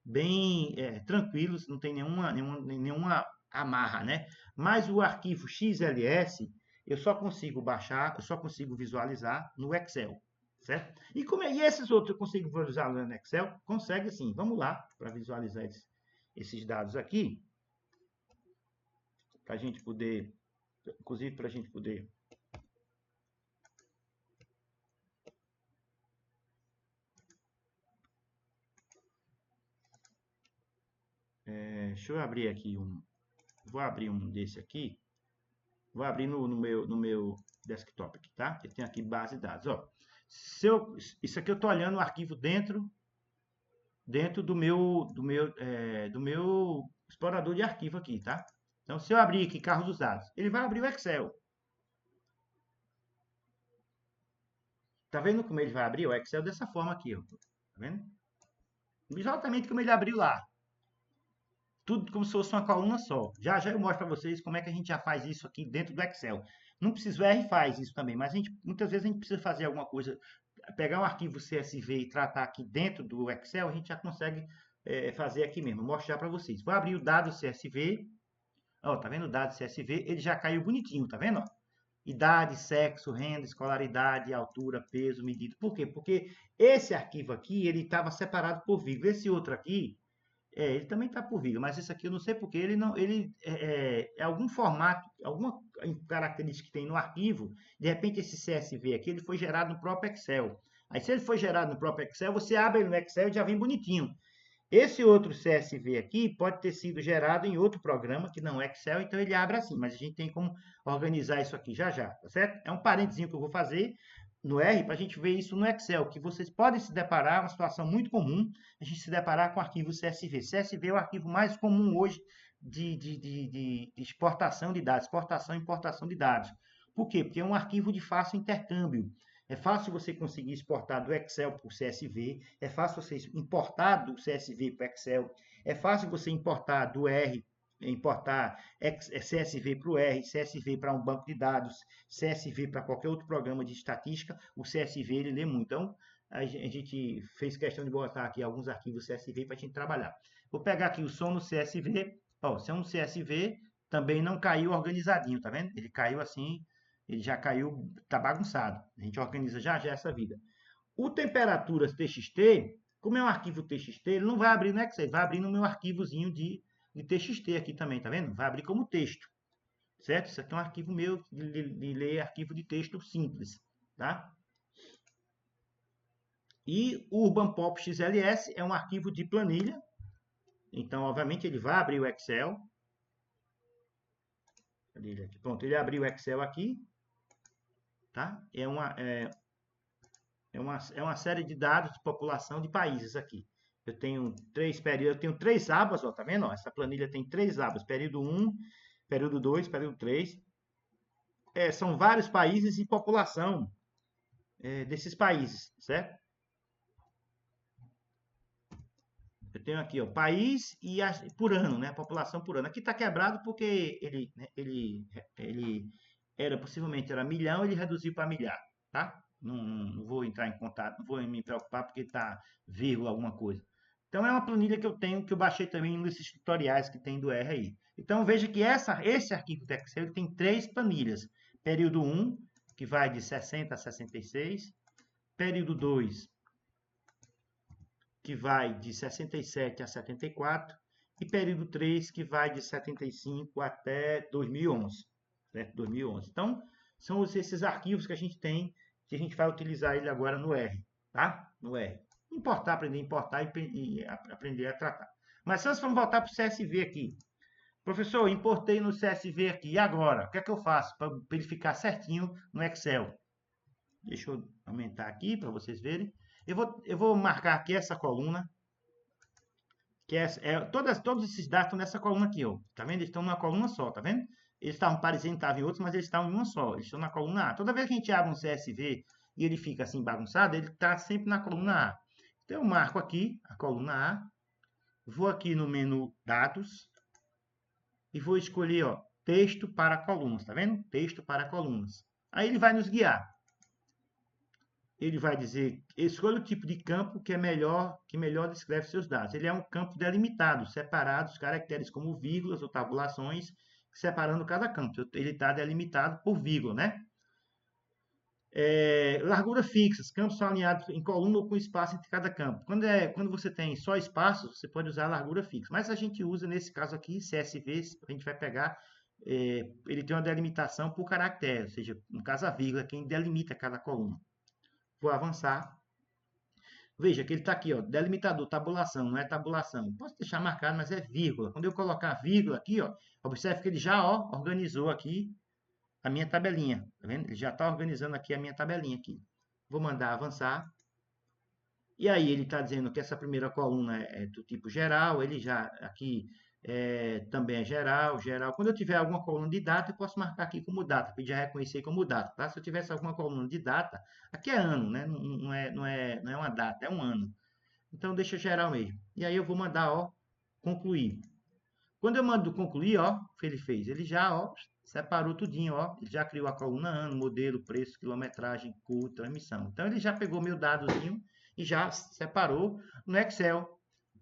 bem tranquilos, não tem nenhuma amarra, né? Mas o arquivo XLS, eu só consigo baixar, eu só consigo visualizar no Excel, certo? E esses outros eu consigo visualizar no Excel? Consegue sim. Vamos lá para visualizar esses dados aqui, para a gente poder, inclusive para a gente poder deixa eu abrir aqui vou abrir um desse aqui, vou abrir no meu desktop aqui, tá? Eu tenho aqui base de dados, ó. Isso aqui eu estou olhando o arquivo dentro do meu explorador de arquivo aqui, tá? Então, se eu abrir aqui carro dos dados, ele vai abrir o Excel. Tá vendo como ele vai abrir o Excel dessa forma aqui, ó. Tá vendo? Exatamente como ele abriu lá. Tudo como se fosse uma coluna só. Já eu mostro para vocês como é que a gente já faz isso aqui dentro do Excel. Não precisa, o R faz isso também, mas muitas vezes a gente precisa fazer alguma coisa, pegar um arquivo CSV e tratar aqui dentro do Excel, a gente já consegue fazer aqui mesmo. Vou mostrar para vocês. Vou abrir o dado CSV. Ó, tá vendo o dado CSV? Ele já caiu bonitinho, tá vendo? Ó? Idade, sexo, renda, escolaridade, altura, peso, medida. Por quê? Porque esse arquivo aqui, ele estava separado por vírgula. Esse outro aqui, ele também está por vírgula, mas esse aqui eu não sei porque ele é algum formato, alguma característica que tem no arquivo, de repente esse CSV aqui, ele foi gerado no próprio Excel. Aí se ele foi gerado no próprio Excel, você abre ele no Excel e já vem bonitinho. Esse outro CSV aqui pode ter sido gerado em outro programa, que não é Excel, então ele abre assim, mas a gente tem como organizar isso aqui já, tá certo? É um parênteses que eu vou fazer no R para a gente ver isso no Excel, que vocês podem se deparar, uma situação muito comum, a gente se deparar com o arquivo CSV. CSV é o arquivo mais comum hoje de exportação de dados, exportação e importação de dados. Por quê? Porque é um arquivo de fácil intercâmbio. É fácil você conseguir exportar do Excel para o CSV, é fácil você importar do CSV para o Excel, é fácil você importar do R, importar CSV para o R, CSV para um banco de dados, CSV para qualquer outro programa de estatística, o CSV ele lê muito. Então, a gente fez questão de botar aqui alguns arquivos CSV para a gente trabalhar. Vou pegar aqui o som no CSV. Ó, se é um CSV, também não caiu organizadinho, tá vendo? Ele caiu assim, ele já caiu, tá bagunçado. A gente organiza já essa vida. O temperaturas TXT, como é um arquivo TXT, ele não vai abrir no Excel, ele vai abrir no meu arquivozinho de TXT aqui também, tá vendo? Vai abrir como texto, certo? Isso aqui é um arquivo meu de ler arquivo de texto simples, tá? E o Urban Pop XLS é um arquivo de planilha, então, obviamente, ele vai abrir o Excel. Pronto, ele abriu o Excel aqui, tá? É uma série de dados de população de países aqui. Eu tenho três períodos, eu tenho três abas, ó, tá vendo? Ó, essa planilha tem três abas, período 1, período 2, período 3. São vários países e população desses países, certo? Eu tenho aqui, ó, país e por ano, né? População por ano. Aqui está quebrado porque ele era possivelmente era milhão, ele reduziu para milhar, tá? Não vou entrar em contato, não vou me preocupar porque está vírgula alguma coisa. Então é uma planilha que eu tenho, que eu baixei também nesses tutoriais que tem do R aí. Então veja que esse arquivo do Excel tem três planilhas. Período 1, que vai de 60 a 66. Período 2, que vai de 67 a 74, e período 3, que vai de 75 até 2011. Certo? 2011. Então, são esses arquivos que a gente tem, que a gente vai utilizar ele agora no R. Tá? No R. Importar, aprender a importar e aprender a tratar. Mas se nós vamos voltar para o CSV aqui. Professor, importei no CSV aqui. E agora? O que é que eu faço para ele ficar certinho no Excel? Deixa eu aumentar aqui para vocês verem. Eu vou marcar aqui essa coluna, que todos esses dados estão nessa coluna aqui, ó. Tá vendo? Eles estão numa coluna só, tá vendo? Eles estavam parecendo que estavam em outros, mas eles estão em uma só. Eles estão na coluna A. Toda vez que a gente abre um CSV e ele fica assim bagunçado, ele está sempre na coluna A. Então eu marco aqui a coluna A, vou aqui no menu Dados e vou escolher, ó, Texto para colunas, tá vendo? Texto para colunas. Aí ele vai nos guiar. Ele vai dizer, escolha o tipo de campo que melhor descreve seus dados. Ele é um campo delimitado, separado, os caracteres como vírgulas ou tabulações, separando cada campo. Ele está delimitado por vírgula, né? Largura fixas, campos são alinhados em coluna ou com espaço entre cada campo. Quando você tem só espaço, você pode usar a largura fixa. Mas a gente usa, nesse caso aqui, CSV, a gente vai pegar, ele tem uma delimitação por caractere, ou seja, no caso a vírgula, quem delimita cada coluna. Vou avançar. Veja que ele está aqui, ó, delimitador, tabulação, não é tabulação. Posso deixar marcado, mas é vírgula. Quando eu colocar vírgula aqui, ó, observe que ele já, ó, organizou aqui a minha tabelinha. Tá vendo? Ele já está organizando aqui a minha tabelinha aqui. Vou mandar avançar. E aí ele está dizendo que essa primeira coluna é do tipo geral, ele já aqui também é geral, geral. Quando eu tiver alguma coluna de data, eu posso marcar aqui como data, para ele já reconhecer como data, tá? Se eu tivesse alguma coluna de data, aqui é ano, né? Não é uma data, é um ano. Então deixa geral mesmo. E aí eu vou mandar, ó, concluir. Quando eu mando concluir, ó, o que ele fez? Ele já, ó, separou tudinho, ó. Ele já criou a coluna ano, modelo, preço, quilometragem, custo, transmissão. Então ele já pegou meu dadozinho e já separou no Excel.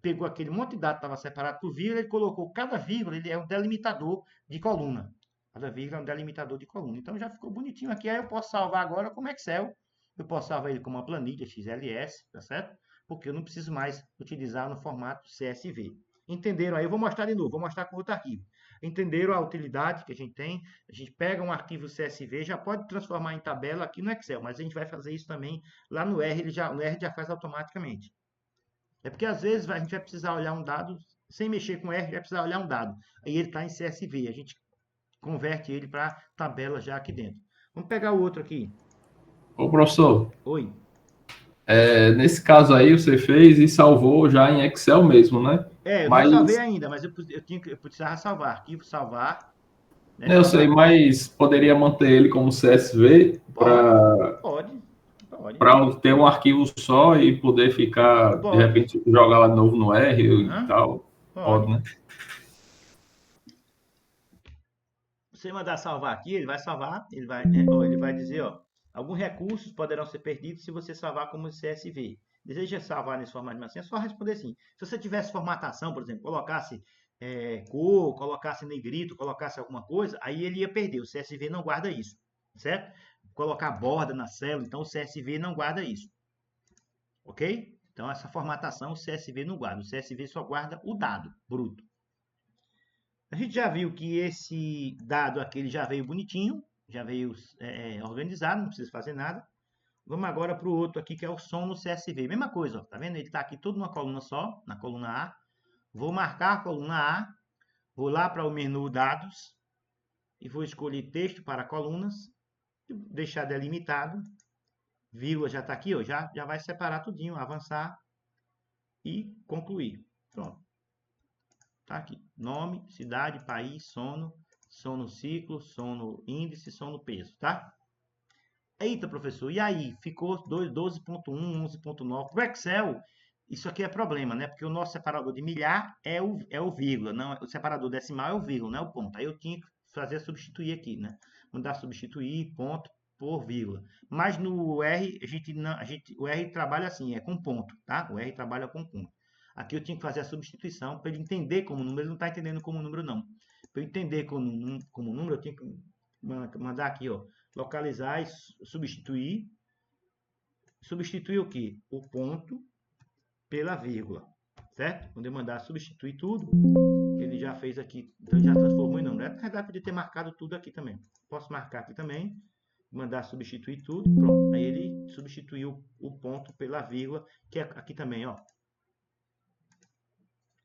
Pegou aquele monte de dados que estava separado por vírgula, ele colocou cada vírgula, ele é um delimitador de coluna. Cada vírgula é um delimitador de coluna. Então já ficou bonitinho aqui. Aí eu posso salvar agora como Excel. Eu posso salvar ele como uma planilha XLS, tá certo? Porque eu não preciso mais utilizar no formato CSV. Entenderam aí? Eu vou mostrar de novo, vou mostrar com outro arquivo. Entenderam a utilidade que a gente tem? A gente pega um arquivo CSV, já pode transformar em tabela aqui no Excel, mas a gente vai fazer isso também lá no R, o R já faz automaticamente. É porque às vezes a gente vai precisar olhar um dado, sem mexer com R, vai precisar olhar um dado. Aí ele está em CSV, a gente converte ele para tabela já aqui dentro. Vamos pegar o outro aqui. Ô, professor, Oi. nesse caso aí você fez e salvou já em Excel mesmo, né? É, eu não salvei Mas, ainda, mas eu precisava salvar. Arquivo, salvar, né? né, eu sei, Salvar. mas poderia manter ele como CSV Pode, para pode, pode, para ter um arquivo só e poder ficar, de pode. repente, jogar lá de novo no R e Aham, tal. Pode, pode. né? Você mandar salvar aqui, ele vai salvar, ele vai dizer, ó, alguns recursos poderão ser perdidos se você salvar como CSV. Deseja salvar nesse formato de assim, é só responder sim. Se você tivesse formatação, por exemplo, colocasse cor, colocasse negrito, colocasse alguma coisa, aí ele ia perder. O CSV não guarda isso, certo? Colocar borda na célula, então o CSV não guarda isso, ok? Então essa formatação o CSV não guarda. O CSV só guarda o dado bruto. A gente já viu que esse dado aqui ele já veio bonitinho, já veio organizado, não precisa fazer nada. Vamos agora para o outro aqui, que é o som no CSV. Mesma coisa, ó, tá vendo? Ele está aqui tudo numa coluna só, na coluna A. Vou marcar a coluna A, vou lá para o menu Dados e vou escolher Texto para colunas, deixar delimitado. Vírgula já está aqui, ó, já vai separar tudinho, avançar e concluir. Pronto. Tá aqui. Nome, cidade, país, sono, sono ciclo, sono índice, sono peso, tá? Eita, professor, e aí? Ficou 12.1, 11.9. Para o Excel, isso aqui é problema, né? Porque o nosso separador de milhar é o vírgula, não, o separador decimal é o vírgula, não é o ponto. Aí eu tinha que fazer substituir aqui, né? Mandar substituir ponto por vírgula. Mas no R, o R trabalha assim, é com ponto, tá? O R trabalha com ponto. Aqui eu tinha que fazer a substituição para ele entender como número, ele não está entendendo como número, não. Para eu entender como número, eu tinha que mandar aqui, ó, localizar e substituir. Substituir o quê? O ponto pela vírgula, certo? Quando eu mandar substituir tudo, ele já fez aqui, então já transformou em número. Na verdade, podia ter marcado tudo aqui também. Posso marcar aqui também, mandar substituir tudo, pronto. Aí ele substituiu o ponto pela vírgula, que é aqui também, ó.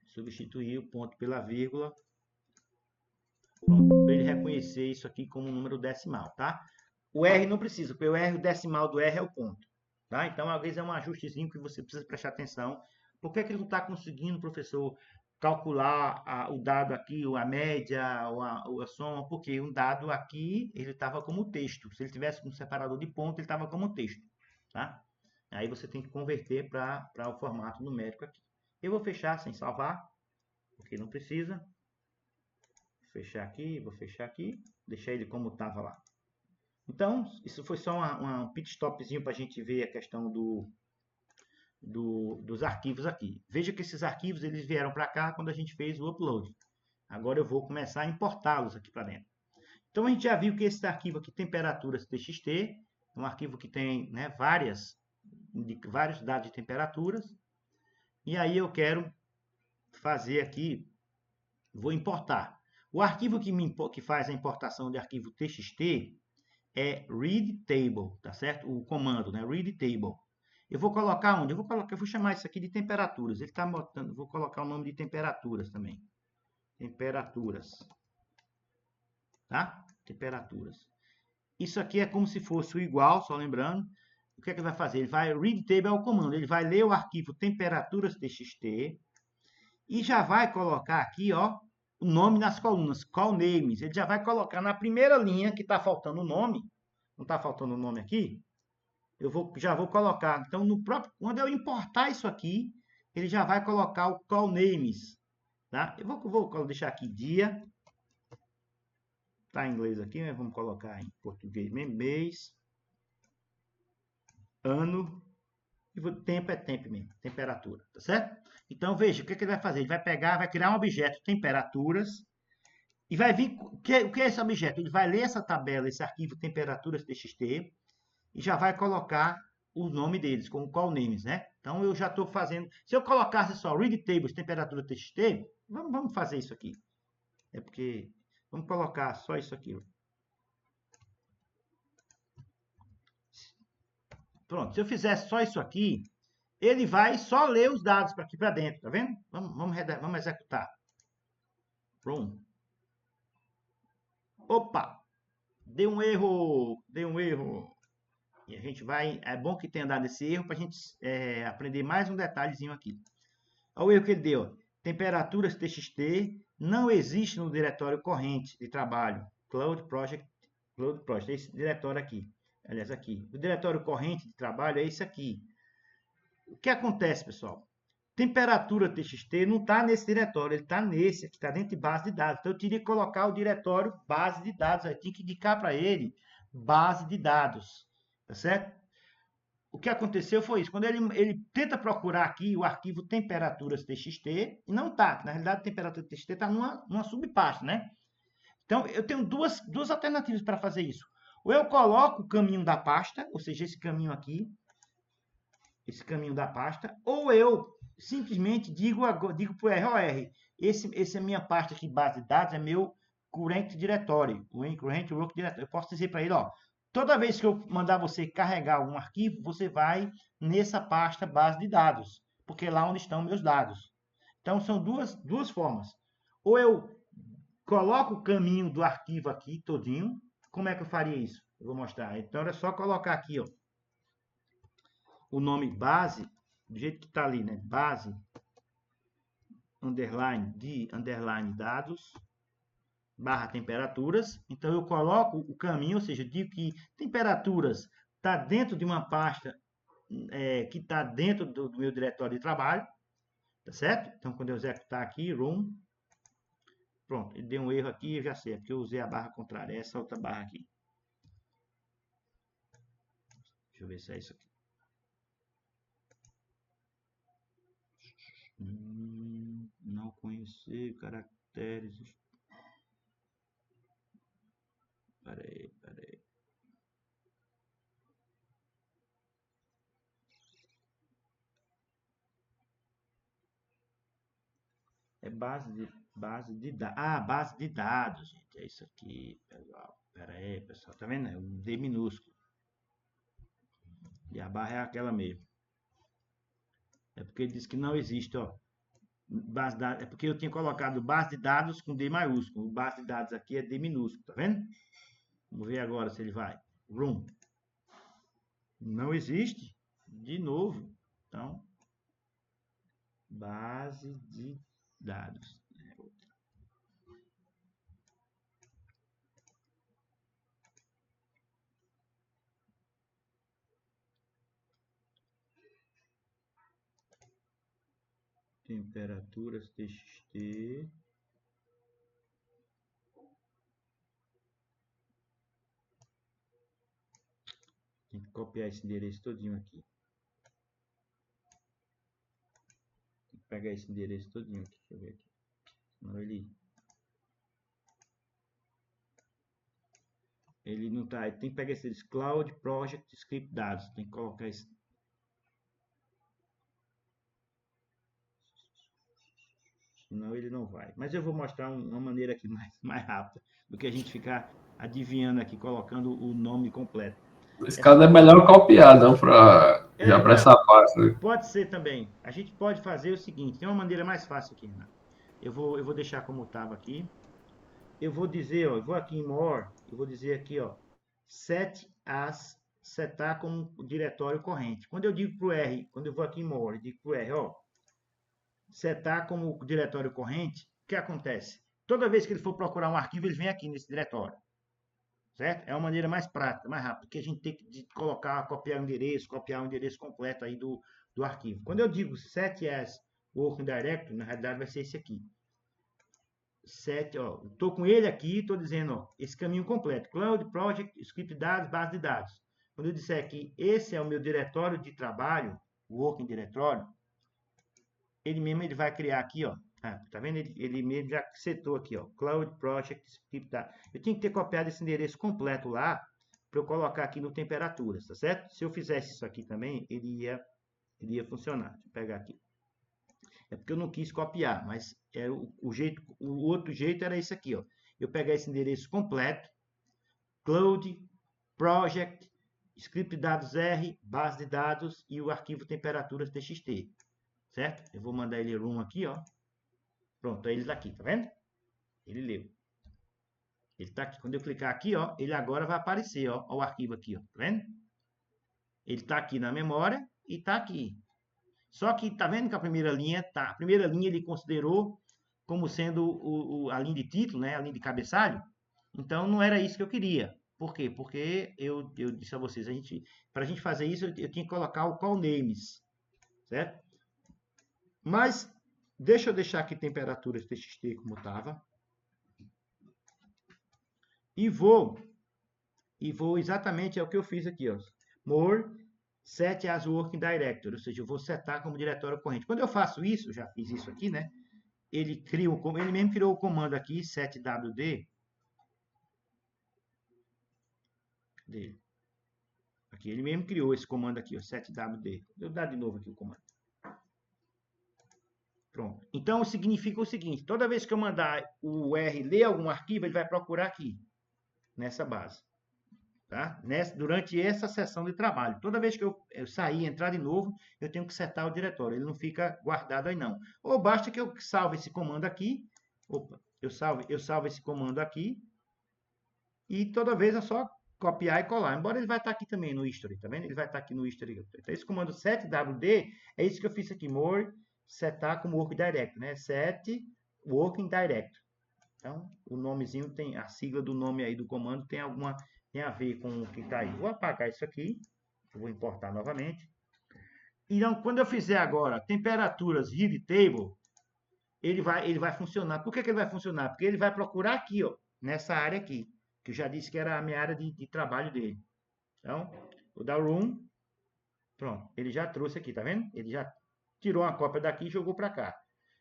Substituir o ponto pela vírgula, pronto, para ele reconhecer isso aqui como um número decimal, tá? O R não precisa, porque o decimal do R é o ponto. Tá? Então, às vezes é um ajustezinho que você precisa prestar atenção. Por que ele não está conseguindo, professor, calcular o dado aqui, ou a média, ou a soma? Porque um dado aqui, ele estava como texto. Se ele tivesse um separador de ponto, ele estava como texto. Tá? Aí você tem que converter para o formato numérico aqui. Eu vou fechar sem salvar, porque não precisa. Vou fechar aqui, deixar ele como estava lá. Então, isso foi só um pit stopzinho para a gente ver a questão dos arquivos aqui. Veja que esses arquivos eles vieram para cá quando a gente fez o upload. Agora eu vou começar a importá-los aqui para dentro. Então, a gente já viu que esse arquivo aqui, temperaturas.txt, é um arquivo que tem, né, vários dados de temperaturas. E aí eu quero fazer aqui, vou importar. O arquivo que faz a importação de arquivo TXT é read table, tá certo? O comando, né? Read table. Eu vou colocar onde? Eu vou chamar isso aqui de temperaturas. Ele está botando, vou colocar o nome de temperaturas também. Temperaturas, tá? Temperaturas. Isso aqui é como se fosse o igual, só lembrando. O que é que ele vai fazer? Ele vai read table é o comando. Ele vai ler o arquivo temperaturas.txt e já vai colocar aqui, ó, o nome nas colunas, call names. Ele já vai colocar na primeira linha que está faltando o nome. Não está faltando o nome aqui? Já vou colocar. Então, quando eu importar isso aqui, ele já vai colocar o call names. Tá? Eu vou deixar aqui dia. Está em inglês aqui, mas vamos colocar em português mesmo. Mês, ano, e tempo é tempo mesmo, temperatura, tá certo? Então, veja, o que ele vai fazer? Ele vai pegar, vai criar um objeto temperaturas, e vai vir, o que é esse objeto? Ele vai ler essa tabela, esse arquivo temperaturas.txt, e já vai colocar o nome deles, como call names, né? Então, eu já estou fazendo... Se eu colocasse só read tables, temperatura txt, vamos fazer isso aqui. É porque... Vamos colocar só isso aqui. Pronto, se eu fizer só isso aqui, ele vai só ler os dados para aqui para dentro, tá vendo? Vamos executar. Pronto. Opa! Deu um erro! Deu um erro! E a gente vai, é bom que tenha dado esse erro para a gente aprender mais um detalhezinho aqui. Olha o erro que ele deu. Temperaturas TXT não existe no diretório corrente de trabalho. Cloud Project, esse diretório aqui. Aliás, aqui. O diretório corrente de trabalho é esse aqui. O que acontece, pessoal? Temperatura TXT não está nesse diretório, ele está nesse, aqui está dentro de base de dados. Então, eu teria que colocar o diretório base de dados, aí tinha que indicar para ele base de dados, tá certo? O que aconteceu foi isso, quando ele tenta procurar aqui o arquivo temperaturas TXT, e não está, na realidade, temperatura TXT está numa subpasta, né? Então, eu tenho duas alternativas para fazer isso. Ou eu coloco o caminho da pasta, ou seja, esse caminho aqui, esse caminho da pasta, ou eu simplesmente digo para o ROR, essa é a minha pasta aqui, base de dados, é meu current directory, o current work directory. Eu posso dizer para ele, ó, toda vez que eu mandar você carregar um arquivo, você vai nessa pasta base de dados, porque é lá onde estão meus dados. Então, são duas formas. Ou eu coloco o caminho do arquivo aqui todinho. Como é que eu faria isso? Eu vou mostrar. Então, é só colocar aqui, ó, o nome base, do jeito que está ali, né? Base, underline, de, underline, dados, barra temperaturas. Então, eu coloco o caminho, ou seja, digo que temperaturas está dentro de uma pasta que está dentro do meu diretório de trabalho, tá certo? Então, quando eu executar aqui, room, pronto, ele deu um erro aqui, eu já sei, é porque eu usei a barra contrária, essa outra barra aqui. Deixa eu ver se é isso aqui. Não conhecer caracteres. Peraí. É base de dados. Ah, base de dados, gente. É isso aqui, pessoal. Peraí, pessoal. Tá vendo? É um D minúsculo. E a barra é aquela mesmo. É porque ele disse que não existe, ó. Base de dados, é porque eu tinha colocado base de dados com D maiúsculo. Base de dados aqui é D minúsculo, tá vendo? Vamos ver agora se ele vai. Room. Não existe. De novo. Então, base de dados. Temperaturas TXT. Tem que copiar esse endereço todinho aqui. Tem que pegar esse endereço todinho aqui. Deixa eu ver aqui. Senão ele não tá. Tem que pegar esses Cloud Project Script Dados. Tem que colocar esse. Senão ele não vai. Mas eu vou mostrar uma maneira aqui mais rápida do que a gente ficar adivinhando aqui, colocando o nome completo. Esse caso é melhor copiar, não, já para essa parte. Pode ser também. A gente pode fazer o seguinte: tem uma maneira mais fácil aqui, Renato. Eu vou deixar como estava aqui. Eu vou dizer, ó, eu vou aqui em More, eu vou dizer aqui, ó, set as, setar como diretório corrente. Quando eu digo para o R, quando eu vou aqui em More, eu digo para o R, ó, setar como diretório corrente, o que acontece? Toda vez que ele for procurar um arquivo, ele vem aqui nesse diretório. Certo? É uma maneira mais prática, mais rápida, que a gente tem que colocar, copiar o endereço completo aí do arquivo. Quando eu digo set as working directory, na realidade vai ser esse aqui. Set, ó, estou com ele aqui, estou dizendo, ó, esse caminho completo, Cloud, Project, Script Dados, Base de Dados. Quando eu disser que esse é o meu diretório de trabalho, o Working Directory, ele mesmo ele vai criar aqui, ó, tá vendo? Ele mesmo já setou aqui, ó, Cloud, Project, Script Dados. Eu tinha que ter copiado esse endereço completo lá, para eu colocar aqui no temperaturas, tá certo? Se eu fizesse isso aqui também, ele ia funcionar. Deixa eu pegar aqui. É porque eu não quis copiar, mas o outro jeito era esse aqui, ó. Eu pegar esse endereço completo, Cloud, Project, Script Dados R, base de dados e o arquivo temperaturas TXT, certo? Eu vou mandar ele room aqui, ó. Pronto, ele está aqui, tá vendo? Ele leu. Ele está aqui. Quando eu clicar aqui, ó, ele agora vai aparecer, ó, o arquivo aqui, ó, tá vendo? Ele está aqui na memória e está aqui. Só que tá vendo que a primeira linha tá. A primeira linha ele considerou como sendo a linha de título, né? A linha de cabeçalho. Então não era isso que eu queria. Por quê? Porque eu disse a vocês, para a gente fazer isso, eu tinha que colocar o call names, certo? Mas deixa eu deixar aqui temperaturas txt como estava. E vou exatamente é o que eu fiz aqui, ó. More set as working directory, ou seja, eu vou setar como diretório corrente. Quando eu faço isso, já fiz isso aqui, né? Ele mesmo criou o comando aqui, setwd dele. Aqui, ele mesmo criou esse comando aqui, ó, setwd. Eu vou dar de novo aqui o comando. Pronto. Então, significa o seguinte, toda vez que eu mandar o R ler algum arquivo, ele vai procurar aqui, nessa base. Tá? Durante essa sessão de trabalho. Toda vez que eu sair e entrar de novo, eu tenho que setar o diretório. Ele não fica guardado aí, não. Ou basta que eu salve esse comando aqui. Opa, eu salvo esse comando aqui. E toda vez é só copiar e colar. Embora ele vai estar aqui também no history, tá vendo? Ele vai estar aqui no history. Então, esse comando setwd é isso que eu fiz aqui. More setar como working direct, né? Set working direct. Então, o nomezinho tem, a sigla do nome aí do comando tem a ver com o que está aí. Vou apagar isso aqui, vou importar novamente. Então, quando eu fizer agora temperaturas read table, ele vai funcionar. Por que ele vai funcionar? Porque ele vai procurar aqui, ó, nessa área aqui, que eu já disse que era a minha área de trabalho dele. Então, vou dar room, pronto, ele já trouxe aqui, tá vendo? Ele já tirou uma cópia daqui e jogou para cá.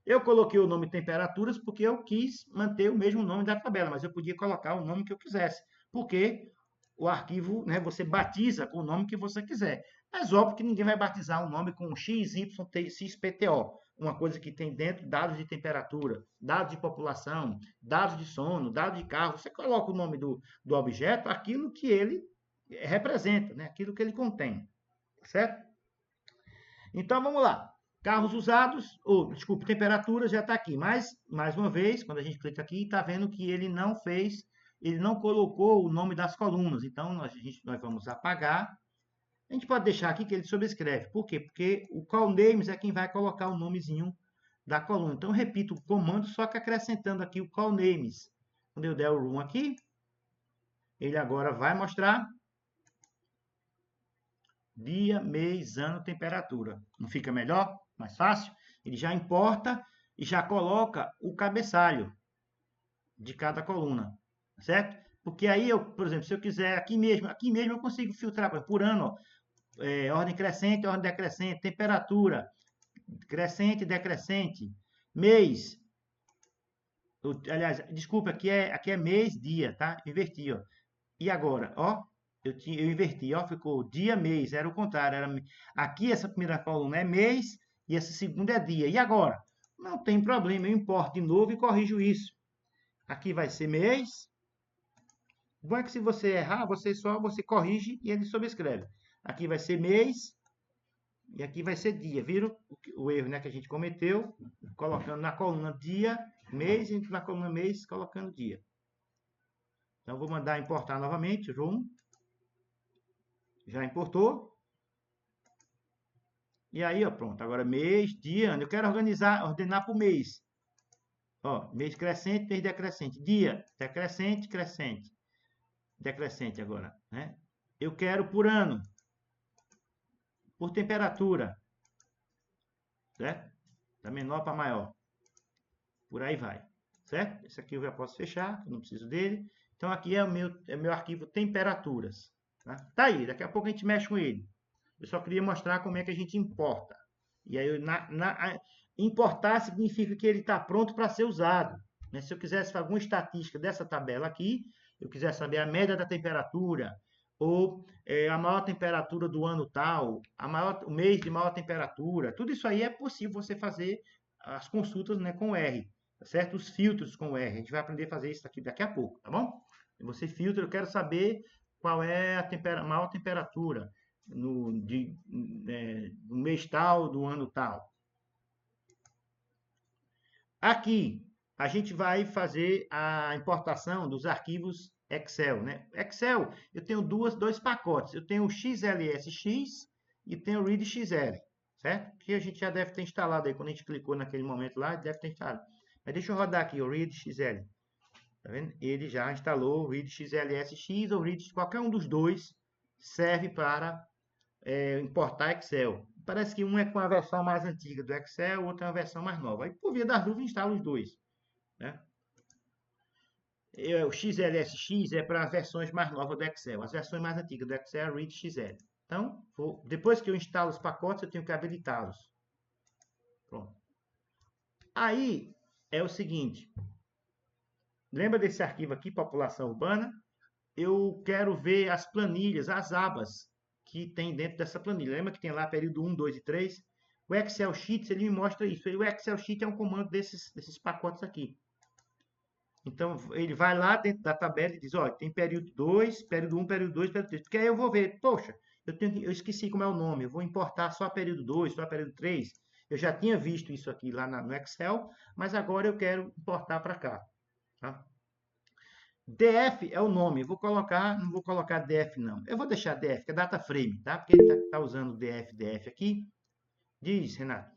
Eu coloquei o nome temperaturas porque eu quis manter o mesmo nome da tabela, mas eu podia colocar o nome que eu quisesse, porque o arquivo, né, você batiza com o nome que você quiser. Mas óbvio que ninguém vai batizar um nome com XYXPTO, uma coisa que tem dentro dados de temperatura, dados de população, dados de sono, dados de carro. Você coloca o nome do objeto, aquilo que ele representa, né, aquilo que ele contém, certo? Então vamos lá. Carros usados, desculpe, temperatura já está aqui. Mas, mais uma vez, quando a gente clica aqui, está vendo que ele não colocou o nome das colunas. Então, nós vamos apagar. A gente pode deixar aqui que ele sobrescreve. Por quê? Porque o call names é quem vai colocar o nomezinho da coluna. Então, eu repito o comando, só que acrescentando aqui o call names. Quando eu der o room aqui, ele agora vai mostrar dia, mês, ano, temperatura. Não fica melhor? Mais fácil? Ele já importa e já coloca o cabeçalho de cada coluna, certo? Porque aí eu, por exemplo, se eu quiser aqui mesmo eu consigo filtrar por ano, ó, ordem crescente, ordem decrescente, temperatura, crescente, decrescente, mês. Aliás, desculpa, aqui é mês, dia, tá? Inverti, ó. E agora, ó, eu inverti, ó, ficou dia, mês, era o contrário. Aqui essa primeira coluna é mês e essa segunda é dia. E agora? Não tem problema, eu importo de novo e corrijo isso. Aqui vai ser mês. Bom é que se você errar, você corrige e ele sobrescreve. Aqui vai ser mês e aqui vai ser dia. Viram o erro, né, que a gente cometeu? Colocando na coluna dia, mês, e na coluna mês, colocando dia. Então, vou mandar importar novamente, room. Já importou. E aí, ó, pronto. Agora, mês, dia, ano. Eu quero ordenar por mês. Ó, mês crescente, mês decrescente. Dia, decrescente, crescente. Decrescente agora, né? Eu quero por ano. Por temperatura. Certo? Da menor para maior. Por aí vai. Certo? Esse aqui eu já posso fechar, eu não preciso dele. Então, aqui é o meu arquivo temperaturas. Tá aí, daqui a pouco a gente mexe com ele. Eu só queria mostrar como é que a gente importa. E aí, importar significa que ele está pronto para ser usado. Né? Se eu quisesse alguma estatística dessa tabela aqui, eu quiser saber a média da temperatura, ou a maior temperatura do ano tal, o mês de maior temperatura, tudo isso aí é possível você fazer as consultas, né, com o R, tá certo? Os filtros com o R. A gente vai aprender a fazer isso daqui a pouco, tá bom? Você filtra, eu quero saber qual é a maior temperatura no mês tal, do ano tal. Aqui, a gente vai fazer a importação dos arquivos Excel, né? Excel, eu tenho dois pacotes. Eu tenho o XLSX e tenho o ReadXL, certo? Que a gente já deve ter instalado aí. Quando a gente clicou naquele momento lá, deve ter instalado. Mas deixa eu rodar aqui o ReadXL. Tá vendo? Ele já instalou o ReadXLSX ou Read, qualquer um dos dois serve para importar Excel. Parece que um é com a versão mais antiga do Excel, o outro é uma versão mais nova. Aí, por via das dúvidas, instala os dois, né? O XLSX é para as versões mais novas do Excel. As versões mais antigas do Excel é ReadXL. Então, depois que eu instalo os pacotes, eu tenho que habilitá-los. Pronto. Aí é o seguinte. Lembra desse arquivo aqui, população urbana? Eu quero ver as planilhas, as abas que tem dentro dessa planilha. Lembra que tem lá período 1, 2 e 3? O Excel Sheets, ele me mostra isso. O Excel Sheet é um comando desses pacotes aqui. Então, ele vai lá dentro da tabela e diz, olha, tem período 2, período 1, período 2, período 3. Porque aí eu vou ver, poxa, eu esqueci como é o nome, eu vou importar só período 2, só período 3. Eu já tinha visto isso aqui lá no Excel, mas agora eu quero importar para cá. Tá? DF é o nome, não vou colocar DF não. Eu vou deixar DF, que é data frame, tá? Porque ele tá usando DF aqui. Diz, Renato.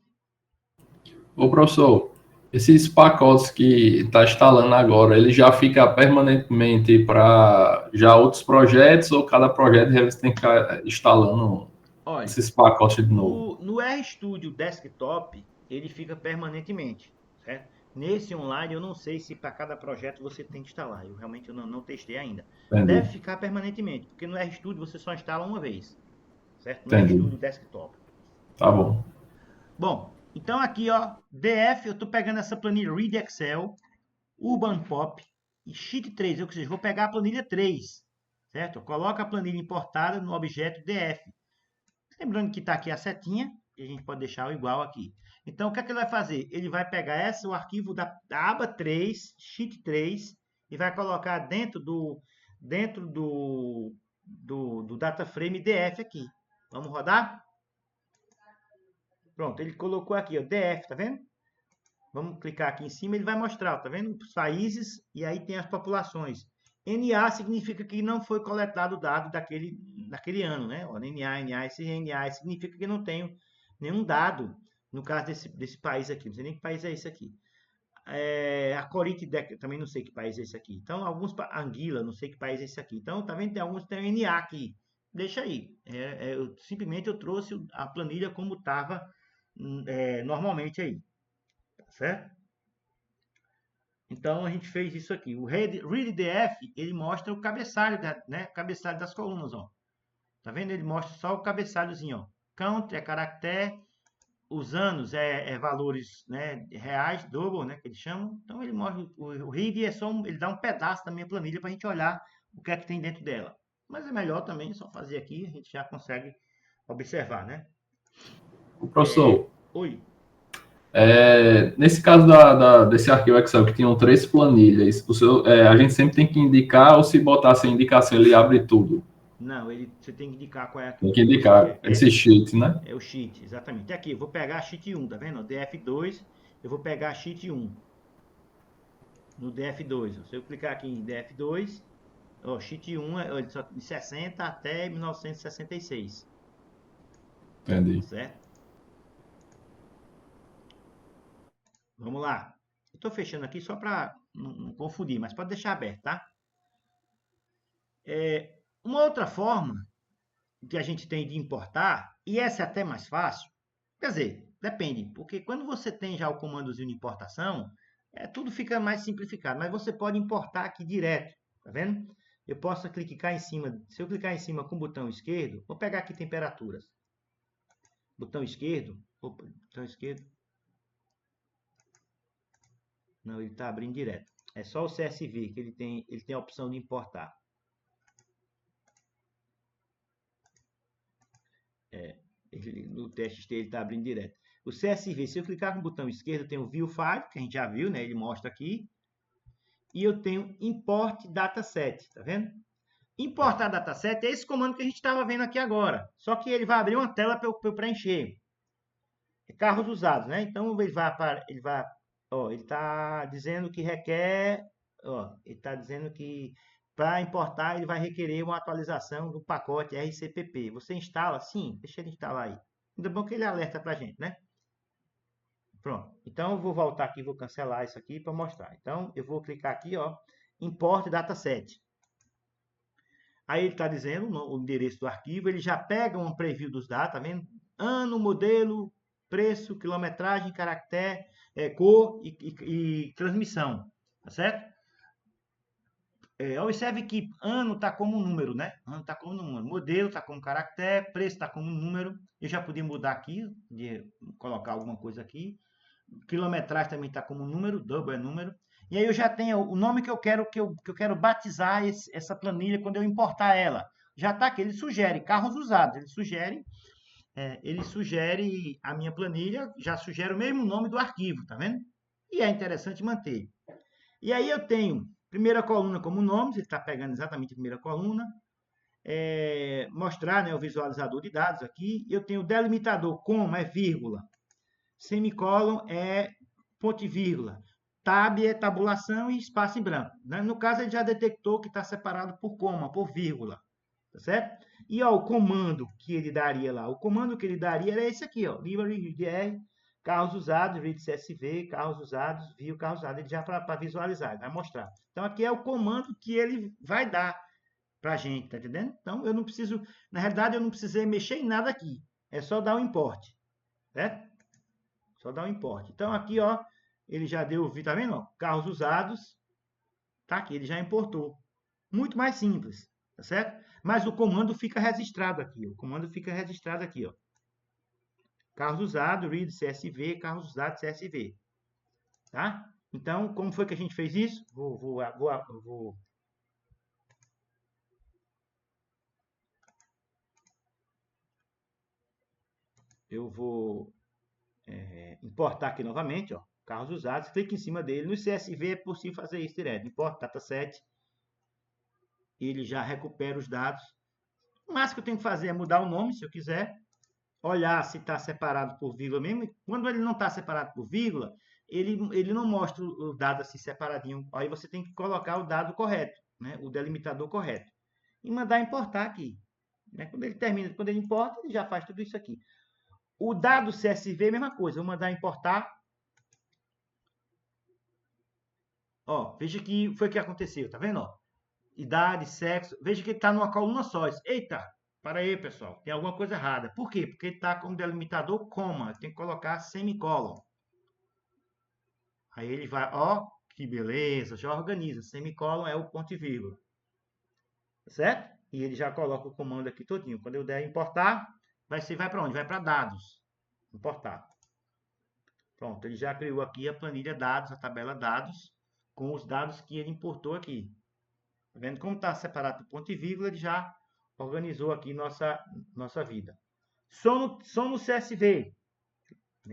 Ô, professor, esses pacotes que está instalando agora, ele já fica permanentemente para já outros projetos ou cada projeto você tem que ficar instalando Olha, esses pacotes de novo? no RStudio Desktop, ele fica permanentemente, certo? Nesse online, eu não sei se para cada projeto você tem que instalar. Eu realmente não testei ainda. Entendi, Deve ficar permanentemente, porque no RStudio você só instala uma vez, certo? No entendi. RStudio Desktop. Tá bom. Bom, então aqui, ó, DF, eu estou pegando essa planilha Read Excel, Urban Pop e Sheet 3, ou seja, vou pegar a planilha 3, certo? Coloca a planilha importada no objeto DF. Lembrando que está aqui a setinha, e a gente pode deixar o igual aqui. Então, o que é que ele vai fazer? Ele vai pegar o arquivo da aba 3, Sheet 3, e vai colocar dentro do data frame DF aqui. Vamos rodar? Pronto, ele colocou aqui, ó, DF, tá vendo? Vamos clicar aqui em cima, ele vai mostrar, tá vendo? Os países e aí tem as populações. NA significa que não foi coletado o dado daquele ano, né? Ó, NA, NA, esse NA significa que não tem nenhum dado no caso desse país aqui. Não sei nem que país é esse aqui. A Corite, também não sei que país é esse aqui. Então, Anguila, não sei que país é esse aqui. Então, tá vendo? Tem alguns que tem NA aqui. Deixa aí. Simplesmente eu trouxe a planilha como estava normalmente aí. Certo? Então a gente fez isso aqui. O ReadDF, ele mostra o cabeçalho, né? Cabeçalho das colunas, ó. Tá vendo? Ele mostra só o cabeçalhozinho, ó. Count é caractere, os anos é valores, né, reais, double, né, que eles chamam. Então ele mostra o read ele dá um pedaço da minha planilha para a gente olhar o que é que tem dentro dela. Mas é melhor também só fazer aqui, a gente já consegue observar, né? O professor, Oi. nesse caso desse arquivo Excel que tinham 3 planilhas, a gente sempre tem que indicar ou se botar essa indicação ele abre tudo? Não, você tem que indicar qual é Tem o que que você indicar quer. esse sheet, né? É o sheet, exatamente. Aqui, eu vou pegar a sheet 1, tá vendo? DF2, eu vou pegar a sheet 1 no DF2. Se eu clicar aqui em DF2, ó, sheet 1 é de 60 até 1966, Entendi. certo? Vamos lá. Eu estou fechando aqui só para não confundir, mas pode deixar aberto, tá? Uma outra forma que a gente tem de importar, e essa é até mais fácil, quer dizer, depende, porque quando você tem já o comandozinho de importação, tudo fica mais simplificado, mas você pode importar aqui direto, tá vendo? Eu posso clicar em cima, se eu clicar em cima com o botão esquerdo, vou pegar aqui temperaturas. Botão esquerdo, opa, botão esquerdo. Não, ele está abrindo direto. É só o CSV que ele tem a opção de importar. No TXT ele está abrindo direto. O CSV, se eu clicar com o botão esquerdo, tem o View File, que a gente já viu, né? Ele mostra aqui. E eu tenho Import Dataset, tá vendo? Importar dataset é esse comando que a gente estava vendo aqui agora. Só que ele vai abrir uma tela para eu preencher. Carros usados, né? Então ele está dizendo que requer, ó, ele está dizendo que Para importar, ele vai requerer uma atualização do pacote RCPP. Você instala? Sim, deixa ele instalar aí. Ainda bom que ele alerta para a gente, né? Pronto. Então, eu vou voltar aqui, vou cancelar isso aqui para mostrar. Então, eu vou clicar aqui, ó, Import Dataset. Aí ele está dizendo o endereço do arquivo, ele já pega um preview dos dados, tá vendo? Ano, modelo, preço, quilometragem, caractere, cor e transmissão, tá certo? Observe que ano está como número, né? Ano está como número, modelo está como caractere, preço está como número. Eu já podia mudar aqui, de colocar alguma coisa aqui. Quilometragem também está como número, double é número. E aí eu já tenho o nome que eu quero batizar essa planilha quando eu importar ela. Já está aqui, ele sugere carros usados, ele sugere a minha planilha, já sugere o mesmo nome do arquivo, tá vendo? E é interessante manter. E aí eu tenho primeira coluna como nome, ele está pegando exatamente a primeira coluna. Mostrar, né, o visualizador de dados aqui. Eu tenho o delimitador, coma é vírgula. Semicolon é ponto e vírgula. Tab é tabulação e espaço em branco. Né? No caso, ele já detectou que está separado por coma, por vírgula. Tá certo? E ó, o comando que ele daria lá. O comando que ele daria era esse aqui, ó. Library UDR, carros usados, read CSV, carros usados, view carros usados. Ele já para visualizar, ele vai mostrar. Então, aqui é o comando que ele vai dar para a gente, tá entendendo? Então, eu não preciso, na realidade, eu não precisei mexer em nada aqui. É só dar o import, certo? Só dar o import. Então, aqui, ó, ele já deu, tá vendo? Ó, carros usados, tá aqui, ele já importou. Muito mais simples, tá certo? Mas o comando fica registrado aqui, o comando fica registrado aqui, ó. Carros usados, read CSV, carros usados CSV, tá? Então, como foi que a gente fez isso? Eu vou importar aqui novamente, ó, carros usados, clique em cima dele. No CSV é possível fazer isso direto. Importa dataset, ele já recupera os dados. O máximo que eu tenho que fazer é mudar o nome, se eu quiser. Olhar se está separado por vírgula mesmo. Quando ele não está separado por vírgula, ele não mostra o dado assim separadinho. Aí você tem que colocar o dado correto, né? O delimitador correto. E mandar importar aqui. Né? Quando ele termina, quando ele importa, ele já faz tudo isso aqui. O dado CSV, mesma coisa. Vou mandar importar. Ó, veja que foi o que aconteceu, tá vendo? Ó? Idade, sexo. Veja que ele está numa coluna só. Eita, para aí, pessoal. Tem alguma coisa errada. Por quê? Porque ele está com delimitador coma. Tem que colocar semicolon. Aí ele vai, ó, que beleza, já organiza. Semicolon é o ponto e vírgula. Certo? E ele já coloca o comando aqui todinho. Quando eu der importar, vai para onde? Vai para dados. Importar. Pronto, ele já criou aqui a planilha dados, a tabela dados, com os dados que ele importou aqui. Tá vendo como está separado do ponto e vírgula, ele já organizou aqui nossa vida. Som no CSV.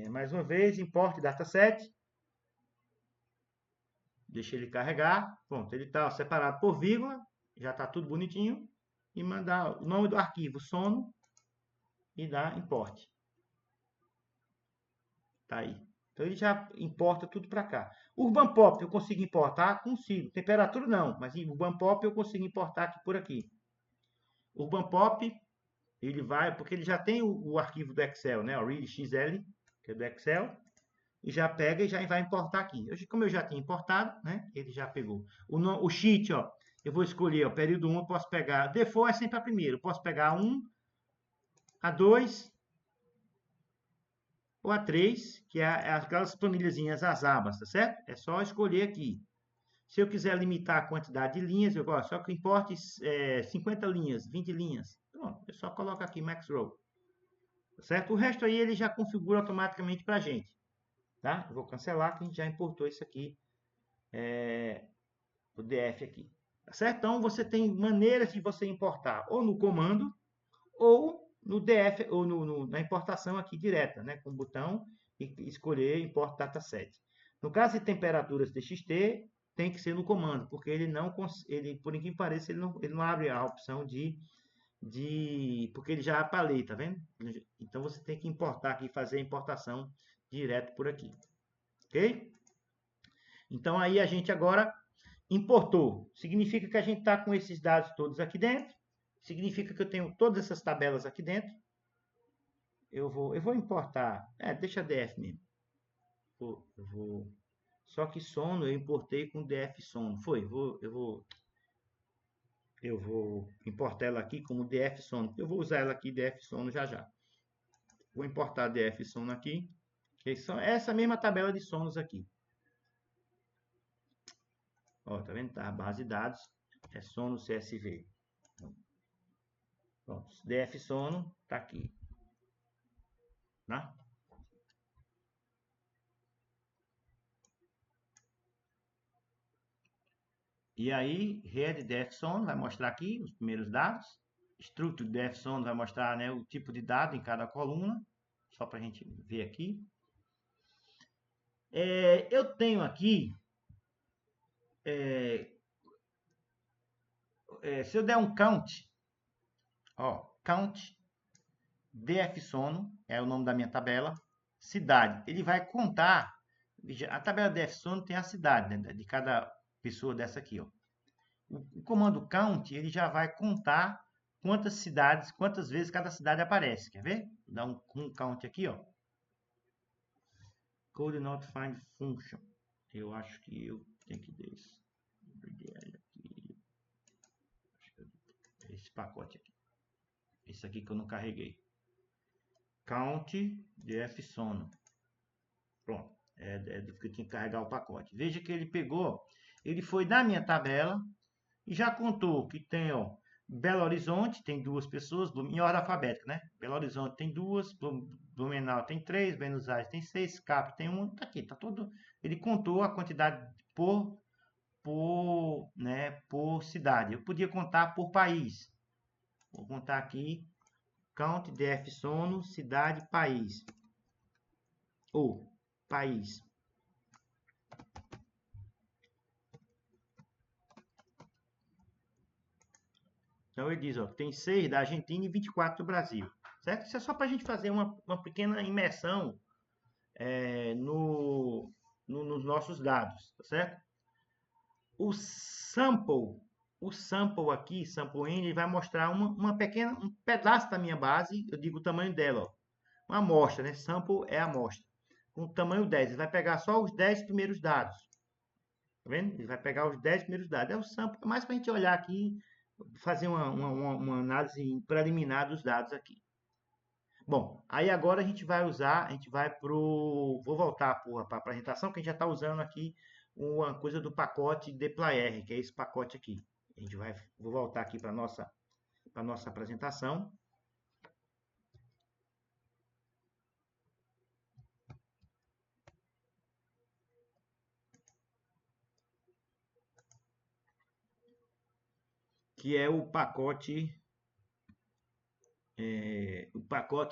Mais uma vez, import dataset. Deixa ele carregar. Pronto, ele está separado por vírgula. Já está tudo bonitinho. E mandar o nome do arquivo, sono, e dar import. Tá aí. Então ele já importa tudo para cá. Urban Pop eu consigo importar? Consigo. Temperatura não, mas Urban Pop eu consigo importar aqui por aqui. Urban Pop, ele vai, porque ele já tem o arquivo do Excel, né? O readxl, que é do Excel. E já pega e já vai importar aqui. Como eu já tinha importado, né? Ele já pegou. O sheet, ó, eu vou escolher, ó, período 1, eu posso pegar. Default é sempre a primeira. Eu posso pegar 1, a 2 ou a 3, que é aquelas planilhazinhas, as abas, tá certo? É só escolher aqui. Se eu quiser limitar a quantidade de linhas, eu gosto só que importe 50 linhas, 20 linhas. Pronto, eu só coloco aqui Max Row. Tá certo? O resto aí ele já configura automaticamente para a gente. Tá? Eu vou cancelar que a gente já importou isso aqui. O DF aqui. Tá certo? Então, você tem maneiras de você importar ou no comando ou no DF, ou na importação aqui direta, né? Com o botão e escolher Import Dataset. No caso de temperaturas TXT, tem que ser no comando, porque ele não, por incrível que pareça, ele não abre a opção porque ele já apalei, tá vendo? Então, você tem que importar aqui, fazer a importação direto por aqui. Ok? Então, aí a gente agora Importou. Significa que a gente está com esses dados todos aqui dentro. Significa que eu tenho todas essas tabelas aqui dentro. Eu vou importar. Deixa DF mesmo. Só que sono eu importei com DF sono. Eu vou importar ela aqui como DF sono. Eu vou usar ela aqui DF sono já já. Vou importar DF sono aqui. Que são essa mesma tabela de sonos aqui. Ó, tá vendo? Tá a base de dados é sono CSV. Pronto, DF sono tá aqui. Né? E aí, Head DF sono vai mostrar aqui os primeiros dados. Structure DF sono vai mostrar, né, o tipo de dado em cada coluna. Só para a gente ver aqui. Eu tenho aqui, se eu der um count, ó, count DF sono, é o nome da minha tabela, cidade. Ele vai contar, a tabela DF sono tem a cidade, né, de cada pessoa dessa aqui, ó. O comando count, ele já vai contar quantas cidades, quantas vezes cada cidade aparece. Quer ver? Vou dar um count aqui, ó. Code not find function. Eu acho que eu tenho que descer aqui. Esse pacote aqui. Esse aqui que eu não carreguei. Count df sono. Pronto. Que eu tinha que carregar o pacote. Veja que ele pegou, ele foi na minha tabela e já contou que tem, ó, Belo Horizonte tem 2 pessoas, em ordem alfabética, né? Belo Horizonte tem 2, Blumenau tem 3, Buenos Aires tem 6, Capri tem 1, tá aqui, tá todo. Ele contou a quantidade por cidade. Eu podia contar por país. Vou contar aqui, count df sono, cidade, país. Ou país. Então ele diz, ó, tem 6 da Argentina e 24 do Brasil, certo? Isso é só para a gente fazer uma pequena imersão nos nossos dados, tá certo? O sample aqui, sample in, ele vai mostrar um pedaço da minha base, eu digo o tamanho dela, ó, uma amostra, né? Sample é a amostra, com o tamanho 10, ele vai pegar só os 10 primeiros dados, tá vendo? Ele vai pegar os 10 primeiros dados, é o sample, é mais para a gente olhar aqui, fazer uma análise preliminar dos dados aqui. Bom, aí agora a gente vai vou voltar para a apresentação, que a gente já está usando aqui uma coisa do pacote dplyr, que é esse pacote aqui. Vou voltar aqui para a nossa apresentação. Que é o pacote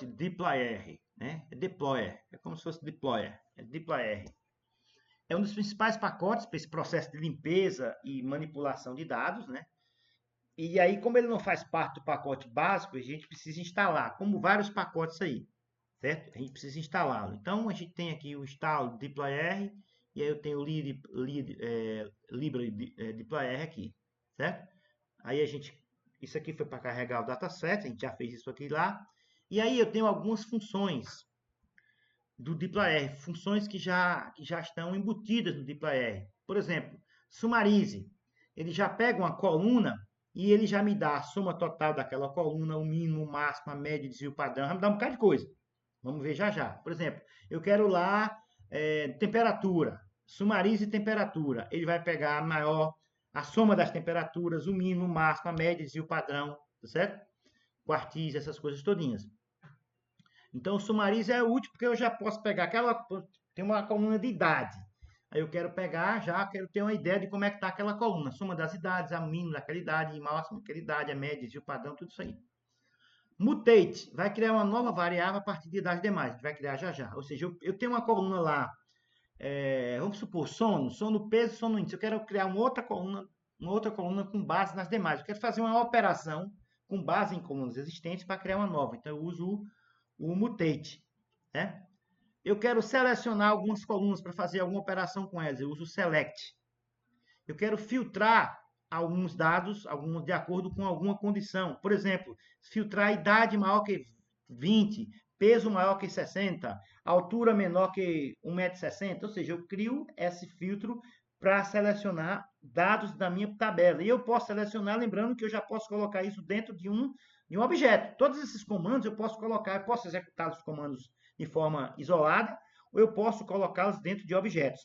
dplyr, né? Deployer, é como se fosse deployer, é dplyr. É um dos principais pacotes para esse processo de limpeza e manipulação de dados, né? E aí, como ele não faz parte do pacote básico, a gente precisa instalar, como vários pacotes aí, certo? A gente precisa instalá-lo. Então, a gente tem aqui o instalo dplyr, e aí eu tenho o libre dplyr aqui, certo? Aí isso aqui foi para carregar o dataset, a gente já fez isso aqui lá. E aí eu tenho algumas funções do dplyr, funções que já estão embutidas no dplyr. Por exemplo, summarize. Ele já pega uma coluna e ele já me dá a soma total daquela coluna, o mínimo, o máximo, a média, o desvio padrão, vai me dar um bocado de coisa. Vamos ver já já. Por exemplo, eu quero lá temperatura. Summarize temperatura. Ele vai pegar a soma das temperaturas, o mínimo, o máximo, a média, desvio padrão, tá certo? Quartis, essas coisas todinhas. Então, o Summarize é útil porque eu já posso pegar tem uma coluna de idade. Aí eu quero ter uma ideia de como é que está aquela coluna. Soma das idades, a mínima daquela idade, a máxima daquela idade, a média, o padrão, tudo isso aí. Mutate vai criar uma nova variável a partir das demais. Vai criar já. Ou seja, eu tenho uma coluna lá, vamos supor, sono, peso, sono índice. Eu quero criar uma outra coluna com base nas demais. Eu quero fazer uma operação com base em colunas existentes para criar uma nova. Então, eu uso o mutate, né? Eu quero selecionar algumas colunas para fazer alguma operação com elas. Eu uso o select. eu quero filtrar alguns dados, de acordo com alguma condição. Por exemplo, filtrar a idade maior que 20, peso maior que 60, altura menor que 1,60 m. Ou seja, eu crio esse filtro para selecionar dados da minha tabela. E eu posso selecionar, lembrando que eu já posso colocar isso dentro de um objeto. Todos esses comandos eu posso colocar, eu posso executar os comandos de forma isolada, ou eu posso colocá-los dentro de objetos.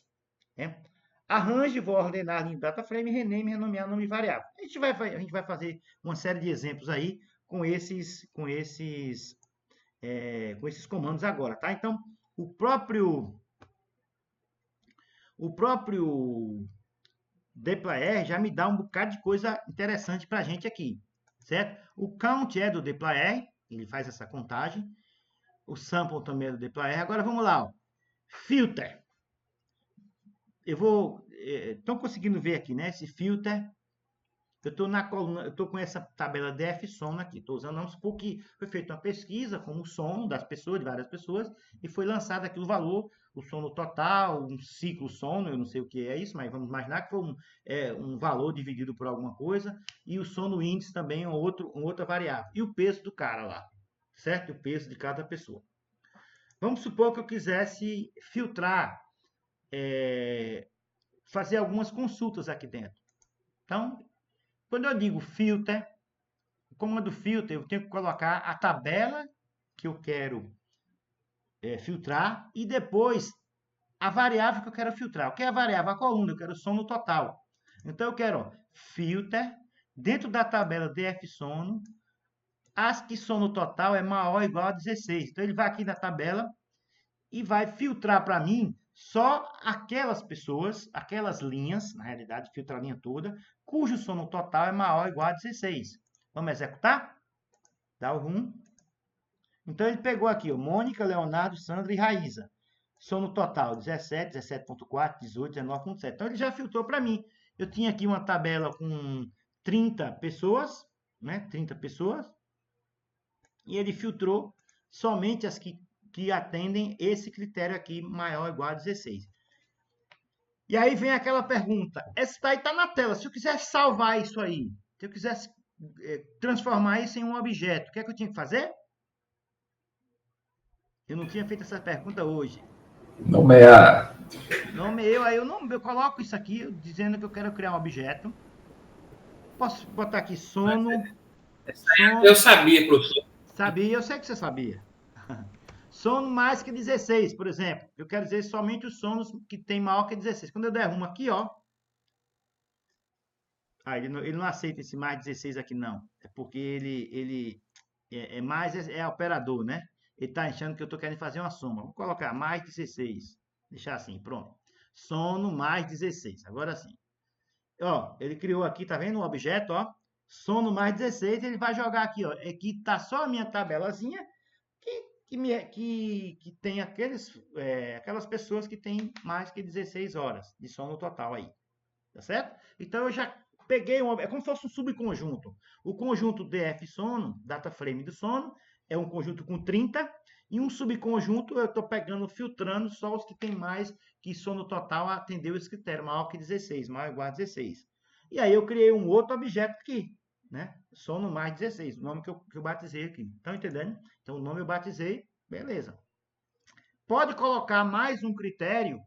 Né? Arranje, vou ordenar em data frame, rename, renomear nome variável. A gente vai fazer uma série de exemplos aí com esses comandos agora, tá? Então, o próprio dplyr já me dá um bocado de coisa interessante para a gente aqui, certo? O count é do dplyr, ele faz essa contagem. O sample também é do dplyr. Agora vamos lá, ó. Filter. Eu vou... Estão conseguindo ver aqui, né? Esse filter. Eu estou na coluna, eu estou com essa tabela def sono aqui. Estou usando, vamos supor que foi feita uma pesquisa com o sono das pessoas, de várias pessoas, e foi lançado aqui o valor, o sono total, um ciclo sono, eu não sei o que é isso, mas vamos imaginar que foi um valor dividido por alguma coisa, e o sono índice também é outra variável. E o peso do cara lá, certo? O peso de cada pessoa. Vamos supor que eu quisesse filtrar, fazer algumas consultas aqui dentro. Então, quando eu digo filter, o comando filter, eu tenho que colocar a tabela que eu quero filtrar e depois a variável que eu quero filtrar. O que é a variável? A coluna, eu quero o sono total. Então, eu quero filter, dentro da tabela df sono, ASCII sono total é maior ou igual a 16. Então, ele vai aqui na tabela e vai filtrar para mim só aquelas pessoas, aquelas linhas, na realidade, filtra a linha toda, cujo sono total é maior ou igual a 16. Vamos executar? Dá o RUM. Então, ele pegou aqui, ó, Mônica, Leonardo, Sandra e Raíza. Sono total 17, 17.4, 18, 19.7. Então, ele já filtrou para mim. Eu tinha aqui uma tabela com 30 pessoas, né? 30 pessoas. E ele filtrou somente as que atendem esse critério aqui, maior ou igual a 16. E aí vem aquela pergunta, essa daí está na tela, se eu quiser salvar isso aí, se eu quisesse transformar isso em um objeto, o que é que eu tinha que fazer? Eu não tinha feito essa pergunta hoje. Nomear. Nomeio, aí eu coloco isso aqui, dizendo que eu quero criar um objeto. Posso botar aqui sono. Eu sabia, professor. Sabia, eu sei que você sabia. Sono mais que 16, por exemplo. Eu quero dizer somente os sonos que tem maior que 16. Quando eu der uma aqui, ó. Ele não aceita esse mais 16 aqui, não. É porque ele é operador, né? Ele está achando que eu estou querendo fazer uma soma. Vou colocar mais 16. Deixar assim, pronto. Sono mais 16. Agora sim. Ó, ele criou aqui, tá vendo o objeto, ó? Sono mais 16. Ele vai jogar aqui, ó. Aqui tá só a minha tabelazinha que tem aquelas pessoas que têm mais que 16 horas de sono total aí. Tá certo? Então, eu já peguei é como se fosse um subconjunto. O conjunto df sono, data frame do sono, é um conjunto com 30, e um subconjunto eu estou pegando, filtrando só os que tem mais que sono total atendeu esse critério, maior que 16, maior ou igual a 16. E aí eu criei um outro objeto aqui, né? Sono mais 16, o nome que eu batizei aqui. Estão entendendo? Então, o nome eu batizei, beleza. Pode colocar mais um critério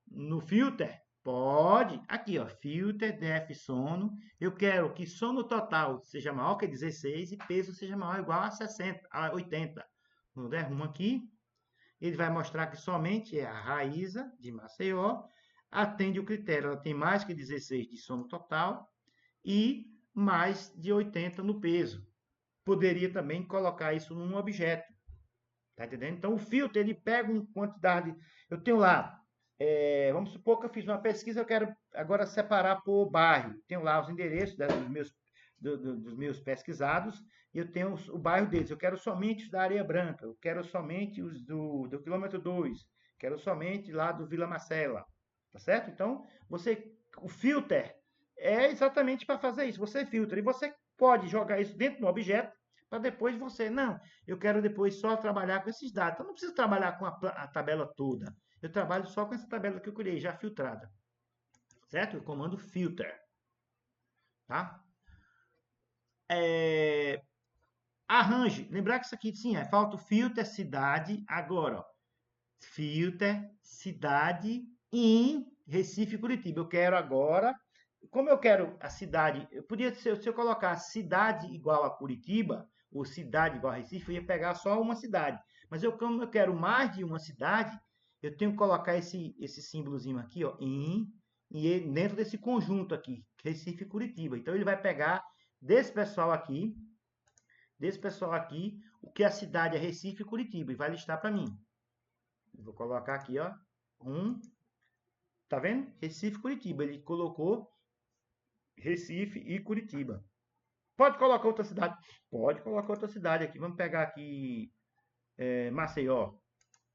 no filter? Pode. Aqui, ó, filter df sono. Eu quero que sono total seja maior que 16 e peso seja maior ou igual a 60, a 80. Vou der rumo aqui. Ele vai mostrar que somente a Raíza, de Maceió, atende o critério. Ela tem mais que 16 de sono total e mais de 80 no peso. Poderia também colocar isso num objeto. Tá entendendo? Então, o filtro, ele pega uma quantidade... Eu tenho lá, vamos supor que eu fiz uma pesquisa, eu quero agora separar por bairro. Tenho lá os endereços dos meus pesquisados, e eu tenho o bairro deles. Eu quero somente os da Areia Branca, eu quero somente os do quilômetro 2, quero somente lá do Vila Marcela. Tá certo? Então, o filter é exatamente para fazer isso. Você filtra e você pode jogar isso dentro do objeto para depois não, eu quero depois só trabalhar com esses dados. Então, não preciso trabalhar com a tabela toda. Eu trabalho só com essa tabela que eu criei, já filtrada. certo? O comando filter, tá? Arranje, lembrar que isso aqui, sim, falta o filter cidade, agora, ó, filter cidade em Recife e Curitiba. Eu quero agora, como eu quero a cidade, eu podia, se eu colocar cidade igual a Curitiba, ou cidade igual a Recife, eu ia pegar só uma cidade. Mas como eu quero mais de uma cidade, eu tenho que colocar esse símbolozinho aqui, ó, e dentro desse conjunto aqui, Recife e Curitiba. Então ele vai pegar desse pessoal aqui, o que a cidade é Recife e Curitiba, e vai listar para mim. Eu vou colocar aqui, ó, tá vendo? Recife e Curitiba. Ele colocou Recife e Curitiba. Pode colocar outra cidade? Pode colocar outra cidade aqui. Vamos pegar aqui Maceió.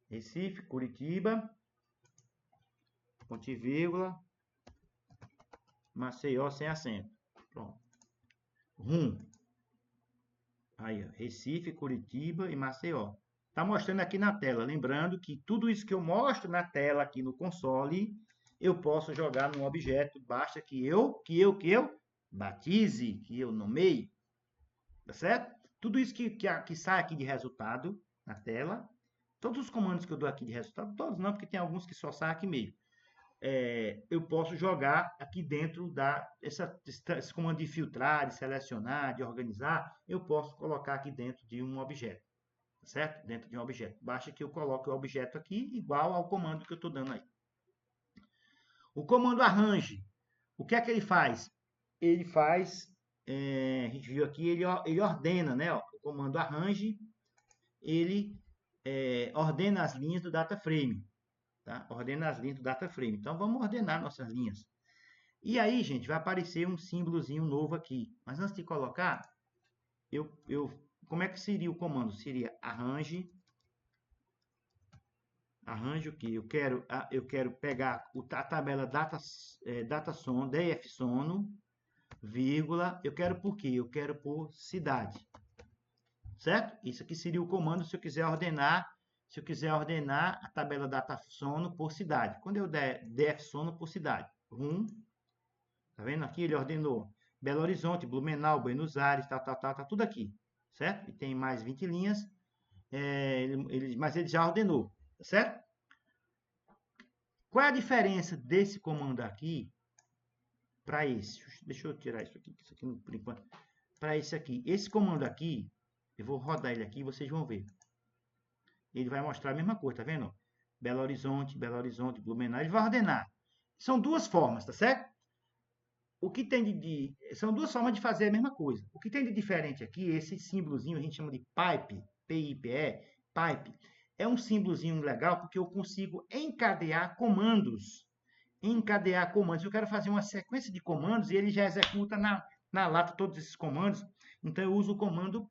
Recife, Curitiba, ponto e vírgula, Maceió sem acento. Pronto. Aí, ó, Recife, Curitiba e Maceió. Tá mostrando aqui na tela. Lembrando que tudo isso que eu mostro na tela aqui no console, eu posso jogar num objeto. Basta que eu batize, que eu nomeie. Tá certo? Tudo isso que sai aqui de resultado na tela, todos os comandos que eu dou aqui de resultado, todos não, porque tem alguns que só saem aqui meio. Eu posso jogar aqui dentro esse comando de filtrar, de selecionar, de organizar, eu posso colocar aqui dentro de um objeto, certo? Dentro de um objeto. Basta que eu coloque o objeto aqui igual ao comando que eu estou dando aí. O comando arrange, o que é que ele faz? Ele faz, a gente viu aqui, ele ordena, né? Ó, o comando arrange, ele ordena as linhas do data frame. Tá? Ordena as linhas do data frame. Então, vamos ordenar nossas linhas. E aí, gente, vai aparecer um símbolozinho novo aqui. Mas antes de colocar, como é que seria o comando? Seria arrange o que? Eu quero pegar a tabela datasono, dfsono, vírgula, eu quero por quê? Eu quero por cidade. Certo? Isso aqui seria o comando se eu quiser ordenar a tabela datasono por cidade. Quando eu der dfsono por cidade, tá vendo aqui? Ele ordenou Belo Horizonte, Blumenau, Buenos Aires, tá tudo aqui, certo? E tem mais 20 linhas, mas ele já ordenou, tá certo? Qual é a diferença desse comando aqui para esse? Deixa eu tirar isso aqui por enquanto. Para esse aqui. Esse comando aqui, eu vou rodar ele aqui e vocês vão ver. Ele vai mostrar a mesma coisa, tá vendo? Belo Horizonte, Blumenau, ele vai ordenar. São duas formas, tá certo? O que tem são duas formas de fazer a mesma coisa. O que tem de diferente aqui, esse símbolozinho a gente chama de pipe, P-I-P-E, pipe, é um símbolozinho legal porque eu consigo encadear comandos. Eu quero fazer uma sequência de comandos e ele já executa na lata todos esses comandos. Então eu uso o comando,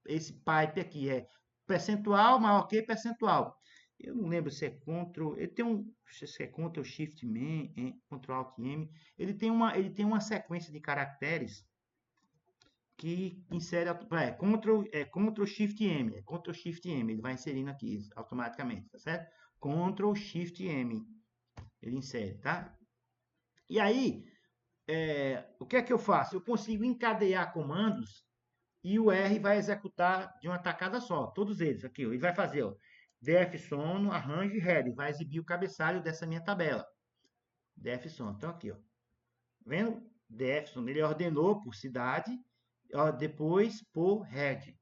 esse pipe aqui é percentual maior que percentual. Eu não lembro se é Ctrl, se é Ctrl Shift Ctrl Alt M. Ele tem uma sequência de caracteres que insere Ctrl Shift M, Ctrl Shift M, ele vai inserindo aqui automaticamente, tá certo? Ctrl Shift M, ele insere, tá? E aí, o que é que eu faço? Eu consigo encadear comandos e o R vai executar de uma tacada só, todos eles aqui, ó, e vai fazer, ó, dfsono, arrange, head, vai exibir o cabeçalho dessa minha tabela. Dfsono, então aqui, ó, vendo? Dfsono, ele ordenou por cidade, ó, depois por head,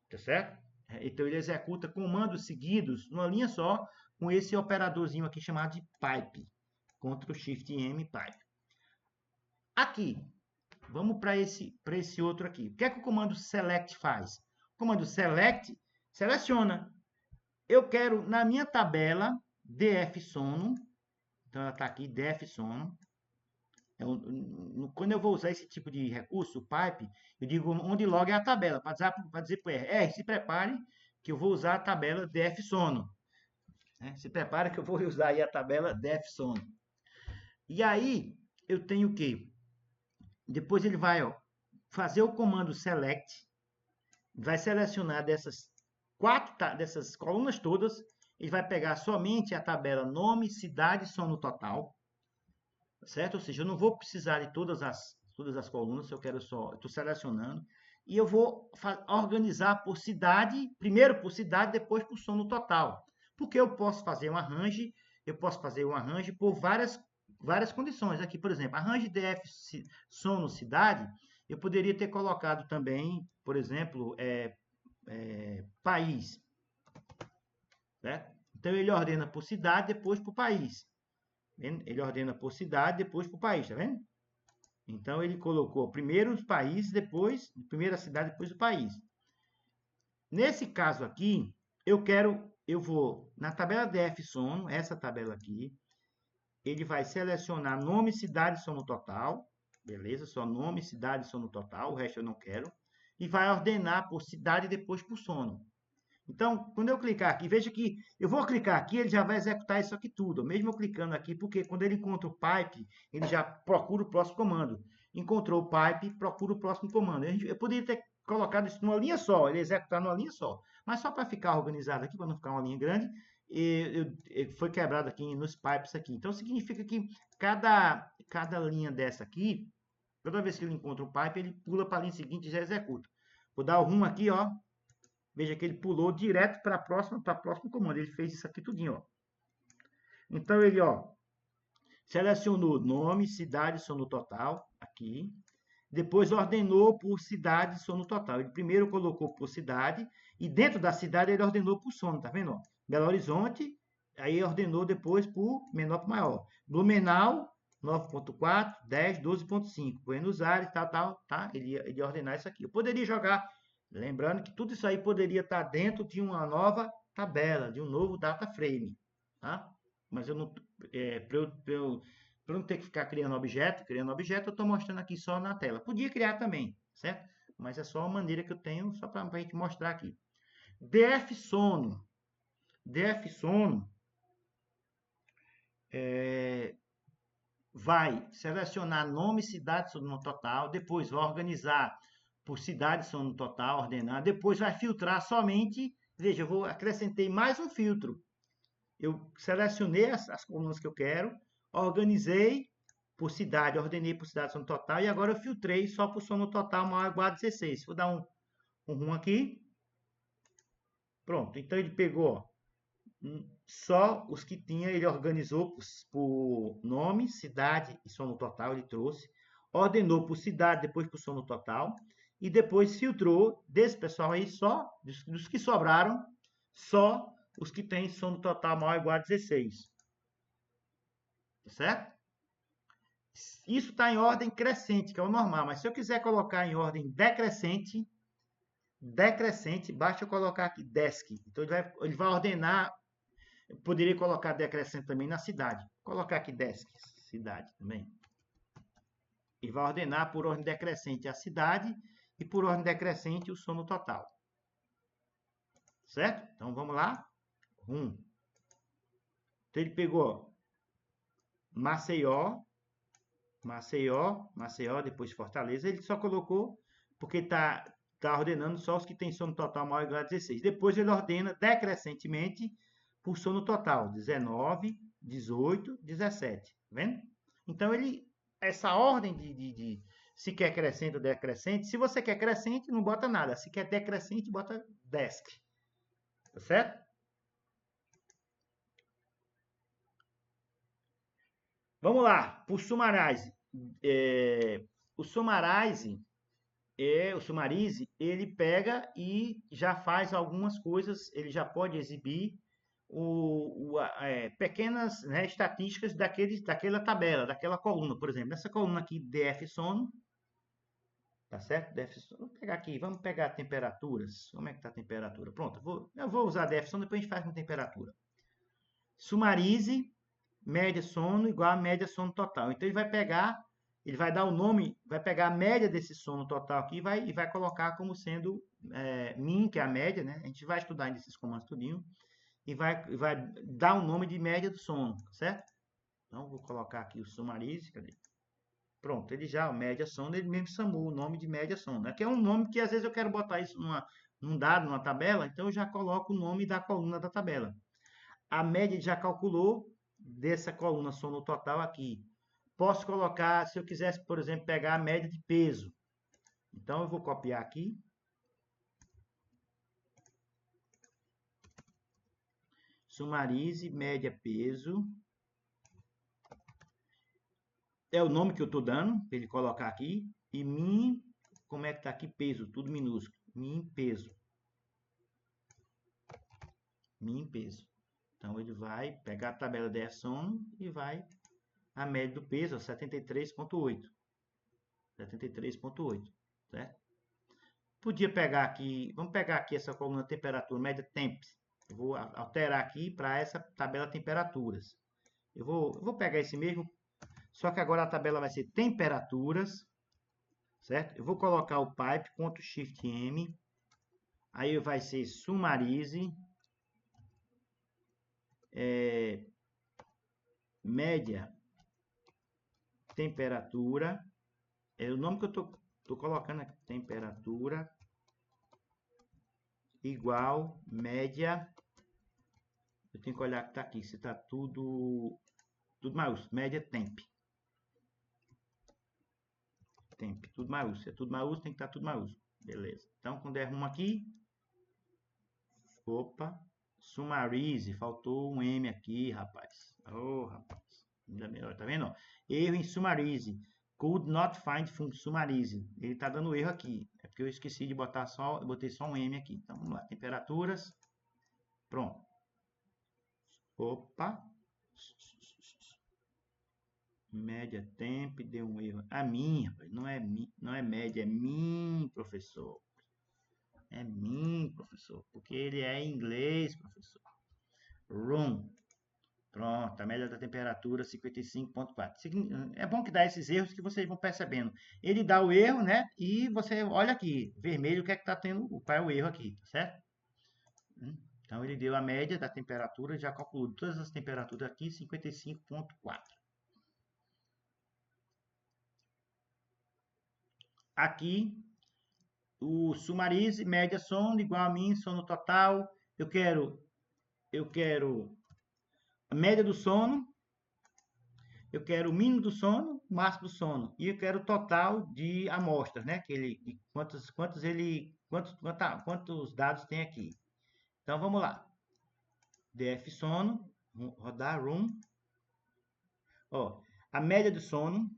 tá certo? Então ele executa comandos seguidos numa linha só, com esse operadorzinho aqui chamado de pipe, Ctrl Shift M, pipe. Aqui, vamos para esse outro aqui. O que é que o comando select faz? O comando select seleciona. Eu quero, na minha tabela, dfsono, então ela está aqui, dfsono. Quando eu vou usar esse tipo de recurso, o pipe, eu digo onde log é a tabela, para dizer para o R, se prepare que eu vou usar a tabela dfsono. Se prepare que eu vou usar aí a tabela dfsono. E aí, eu tenho o quê? Depois ele vai fazer o comando select, vai selecionar dessas colunas todas, ele vai pegar somente a tabela nome, cidade, sono total. certo? Ou seja, eu não vou precisar de todas as colunas, eu quero só, estou selecionando, e eu vou organizar por cidade, primeiro por cidade, depois por sono total. Porque eu posso fazer um arranjo por várias condições. Aqui, por exemplo, arranjo DF sono cidade, eu poderia ter colocado também, por exemplo, país, certo? Então ele ordena por cidade, depois por país. Vendo? Ele ordena por cidade, depois por país, tá vendo? Então ele colocou primeiro os países, depois, primeiro a cidade, depois o país. Nesse caso aqui, eu vou na tabela DF sono, essa tabela aqui, ele vai selecionar nome, cidade, sono total, beleza? Só nome, cidade, sono total, o resto eu não quero, e vai ordenar por cidade e depois por sono. Então, quando eu clicar aqui, veja que eu vou clicar aqui, ele já vai executar isso aqui tudo, mesmo eu clicando aqui, porque quando ele encontra o pipe, ele já procura o próximo comando. Encontrou o pipe, procura o próximo comando. Eu poderia ter colocado isso numa linha só, ele executar numa linha só. Mas só para ficar organizado aqui, para não ficar uma linha grande, foi quebrado aqui nos pipes aqui. Então, significa que cada linha dessa aqui, toda vez que ele encontra o pipe, ele pula para a linha seguinte e já executa. Vou dar o rumo aqui, ó. Veja que ele pulou direto para a próxima comando. Ele fez isso aqui tudinho, ó. Então ele, ó, selecionou nome, cidade, sono total, aqui. Depois ordenou por cidade, sono total. Ele primeiro colocou por cidade e dentro da cidade ele ordenou por sono, tá vendo? Belo Horizonte, aí ordenou depois por menor para maior. Blumenau, 9.4, 10, 12.5. Buenos Aires, tal, tá? Ele ia ordenar isso aqui. Eu poderia jogar. Lembrando que tudo isso aí poderia estar dentro de uma nova tabela, de um novo data frame, tá? Mas eu não, para eu não ter que ficar criando objeto, eu estou mostrando aqui só na tela. Podia criar também, certo? Mas é só uma maneira que eu tenho, só para a gente mostrar aqui. DF sono. DF sono vai selecionar nome, cidade, sono total, depois vai organizar por cidade, sono total, ordenar, depois vai filtrar somente, veja, eu acrescentei mais um filtro. Eu selecionei as colunas que eu quero, organizei por cidade, ordenei por cidade, sono total, e agora eu filtrei só por sono total maior ou igual a 16. Vou dar um rum aqui. Pronto, então ele pegou só os que tinha, ele organizou por nome, cidade e sono total, ele trouxe. Ordenou por cidade, depois por sono total. E depois filtrou desse pessoal aí, só dos que sobraram, só os que têm sono total maior ou igual a 16. Tá certo? Isso está em ordem crescente, que é o normal. Mas se eu quiser colocar em ordem decrescente, basta eu colocar aqui desk. Então ele vai ordenar. Eu poderia colocar decrescente também na cidade. Vou colocar aqui desk, cidade também. E vai ordenar por ordem decrescente a cidade e por ordem decrescente o sono total. Certo? Então vamos lá. Então ele pegou Maceió, depois Fortaleza. Ele só colocou porque está ordenando só os que têm sono total maior ou igual a 16. Depois ele ordena decrescentemente por sono total, 19, 18, 17. Tá vendo? Então, essa ordem de se quer crescente ou decrescente, se você quer crescente, não bota nada. Se quer decrescente, bota desk. Tá certo? Vamos lá, por Summarize. O Summarize, ele pega e já faz algumas coisas, ele já pode exibir pequenas, né, estatísticas daquela tabela, daquela coluna. Por exemplo, nessa coluna aqui, DF sono, tá certo? DF sono. Vamos pegar temperaturas. Como é que está a temperatura? Pronto, eu vou usar DF sono, depois a gente faz com temperatura. Summarize, média sono igual a média sono total. Então, ele vai dar o nome, vai pegar a média desse sono total aqui e vai colocar como sendo min, que é a média, né? A gente vai estudar ainda esses comandos tudinho. E vai dar o nome de média do sono, certo? Então, vou colocar aqui o Summarize, cadê? Pronto, ele já, média sono, ele mesmo chamou o nome de média sono. Aqui é um nome que às vezes eu quero botar isso num dado, numa tabela, então eu já coloco o nome da coluna da tabela. A média ele já calculou dessa coluna sono total aqui. posso colocar, se eu quisesse, por exemplo, pegar a média de peso. Então, eu vou copiar aqui. Sumarize, média, peso. É o nome que eu estou dando, para ele colocar aqui. E min, como é que está aqui? Peso, tudo minúsculo. Min, peso. Min, peso. Então, ele vai pegar a tabela de sono e vai a média do peso, 73,8. 73,8, certo? Podia pegar aqui, vamos pegar aqui essa coluna temperatura, média temps. Eu vou alterar aqui para essa tabela temperaturas. Eu vou pegar esse mesmo, só que agora a tabela vai ser temperaturas, certo? Eu vou colocar o pipe, Ctrl Shift M, aí vai ser sumarize, média temperatura, é o nome que eu tô colocando aqui, temperatura igual média. Eu tenho que olhar que tá aqui, se tá tudo maiúsculo, média temp. Temp, tudo maiúsculo. Se é tudo maiúsculo, tem que estar tudo maiúsculo. Beleza. Então, quando der rumo aqui, opa, sumarize, faltou um M aqui, rapaz. Ô, rapaz. Ainda melhor, tá vendo? Erro em sumarize. Could not find sumarize. Ele tá dando erro aqui. É porque eu esqueci de botar só, eu botei só um M aqui. Então, vamos lá. Temperaturas. Pronto. Opa. Média temp, deu um erro. A minha, não é média, é min, professor. É min, professor. Porque ele é em inglês, professor. Room. Pronto, a média da temperatura 55,4. É bom que dá esses erros que vocês vão percebendo. Ele dá o erro, né? E você olha aqui, vermelho, o que é que tá tendo, qual é o erro aqui, tá certo? Então, ele deu a média da temperatura, já calculou todas as temperaturas aqui, 55,4. Aqui, o sumarize, média sono, igual a mim, sono total. Eu quero a média do sono, eu quero o mínimo do sono, o máximo do sono, e eu quero o total de amostras, né? Quantos dados tem aqui. Então, vamos lá. df sono, rodar room. Ó, a média do sono,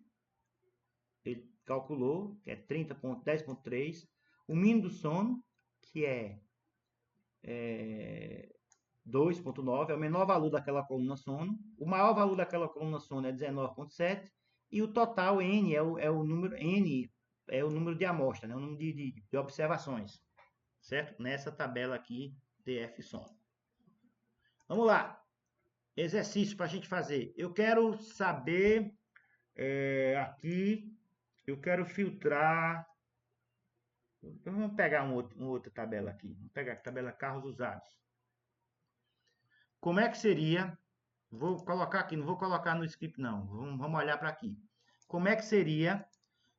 ele calculou, que é 30,10,3. O mínimo do sono, que é 2,9, é o menor valor daquela coluna sono. O maior valor daquela coluna sono é 19,7. E o total N é o número N, é o número de amostra, né? O número de observações, certo? Nessa tabela aqui, df sono. Vamos lá. Exercício para a gente fazer. Eu quero saber aqui, eu quero filtrar. Vamos pegar uma outra tabela aqui. Vamos pegar a tabela carros usados. Como é que seria? Vou colocar aqui, não vou colocar no script não. Vamos olhar para aqui. Como é que seria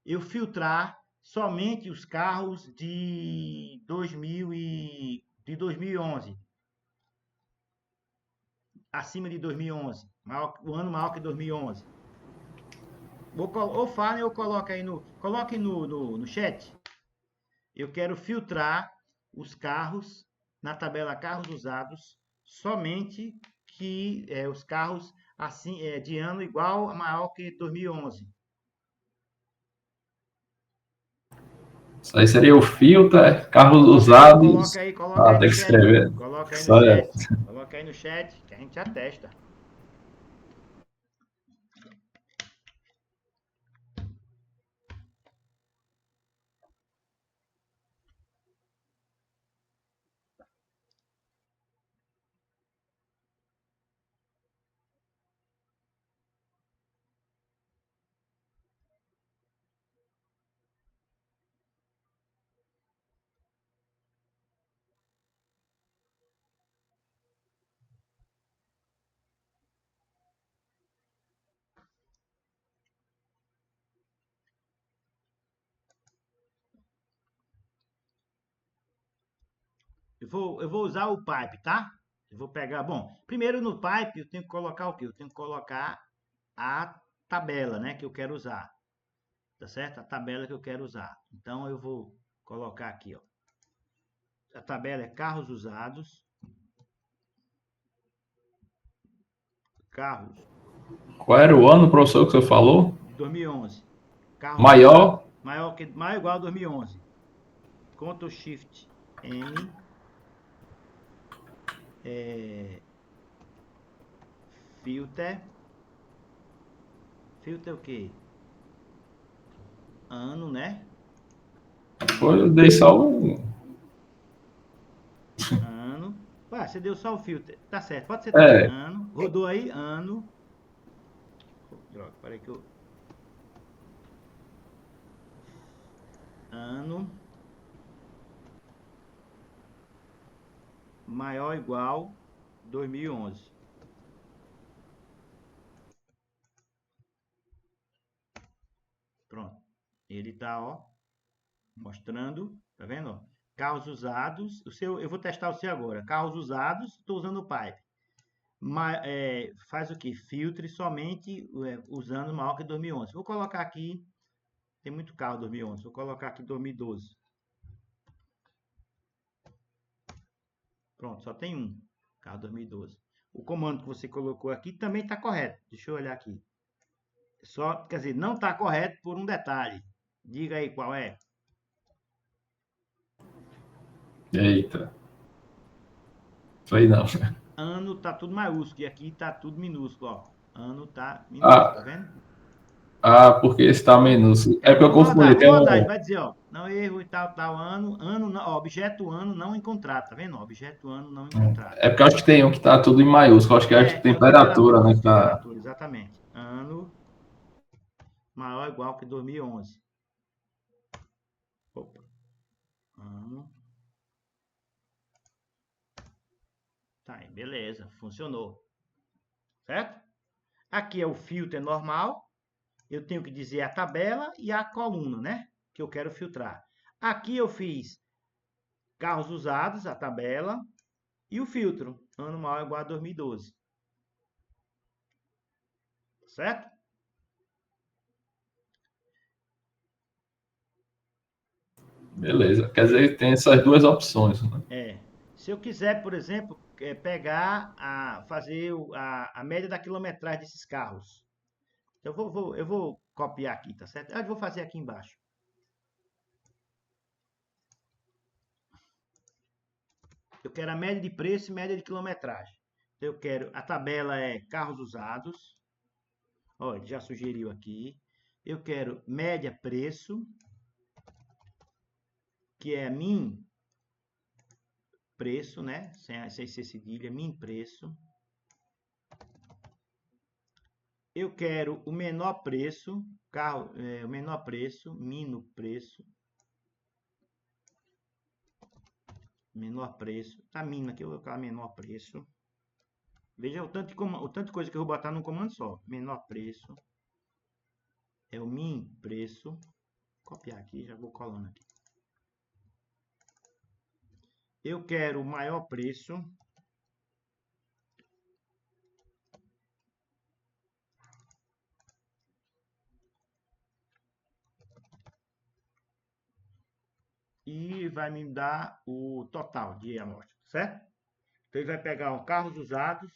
eu filtrar somente os carros de 2011? Acima de 2011. O ano maior que 2011. Ou falem ou coloquem no chat. Eu quero filtrar os carros na tabela carros usados somente que os carros assim de ano igual a maior que 2011. Isso aí seria o filtro, carros usados. Coloca aí Tem no que chat. escrever. Coloca aí no chat. Coloca aí no chat que a gente atesta. Eu vou usar o pipe, tá? Eu vou pegar, bom, primeiro no pipe eu tenho que colocar o quê? Eu tenho que colocar a tabela, né, que eu quero usar. Tá certo? A tabela que eu quero usar. Então, eu vou colocar aqui, ó. A tabela é carros usados. Carros Qual era o ano, professor, que você falou? de 2011. Carros usados. Maior? Maior ou igual a 2011. Ctrl Shift M. Filter. Filter o quê? Ano, né? Foi, eu dei só um. Ano. Ué, você deu só o filter. Tá certo, pode ser também. É, Ano. Rodou aí, ano. Droga, peraí que eu. Ano. Maior ou igual 2011. Pronto. Ele tá, ó, mostrando, tá vendo? Carros usados. Eu vou testar o seu agora. Carros usados, estou usando o Pipe. Faz o que? Filtre somente usando maior que 2011. Vou colocar aqui, tem muito carro 2011. Vou colocar aqui 2012. Pronto, só tem um carro 2012. O comando que você colocou aqui também está correto. Deixa eu olhar aqui. Só, quer dizer, não está correto por um detalhe. Diga aí qual é. eita. Foi não. Ano tá tudo maiúsculo e aqui tá tudo minúsculo, ó. Ano tá minúsculo, tá Ah, vendo? porque está menos. É porque eu Vamos rodar, confundi. vamos Tem rodar. Ele um. vai dizer, ó, não erro e tal ano, ó, objeto ano não encontrado, tá vendo? Objeto ano não encontrado. É porque eu acho que tem um que tá tudo em maiúsculo. Acho que é a É o temperatura, né? Que tá... temperatura, exatamente. Ano maior ou igual que 2011. Opa. Ano. Tá aí, beleza, funcionou. Certo? Aqui é o filtro normal. Eu tenho que dizer a tabela e a coluna, né? Que eu quero filtrar. Aqui eu fiz carros usados, a tabela, e o filtro, ano maior ou igual a 2012. Certo? Beleza. Quer dizer que tem essas duas opções, né? Se eu quiser, por exemplo, fazer a média da quilometragem desses carros. Eu vou copiar aqui, tá certo? Eu vou fazer aqui embaixo. Eu quero a média de preço e média de quilometragem. Eu quero, a tabela é carros usados. Olha, ele já sugeriu aqui. Eu quero média preço, que é min preço, né? Sem ser cedilha, min preço. Eu quero o menor preço, o menor preço, min preço. Menor preço. Tá min aqui, eu vou colocar menor preço. Veja o tanto de coisa que eu vou botar num comando só. Menor preço. É o min preço. Vou copiar aqui, já vou colando aqui. Eu quero o maior preço. E vai me dar o total de amostra, certo? Então ele vai pegar os carros usados,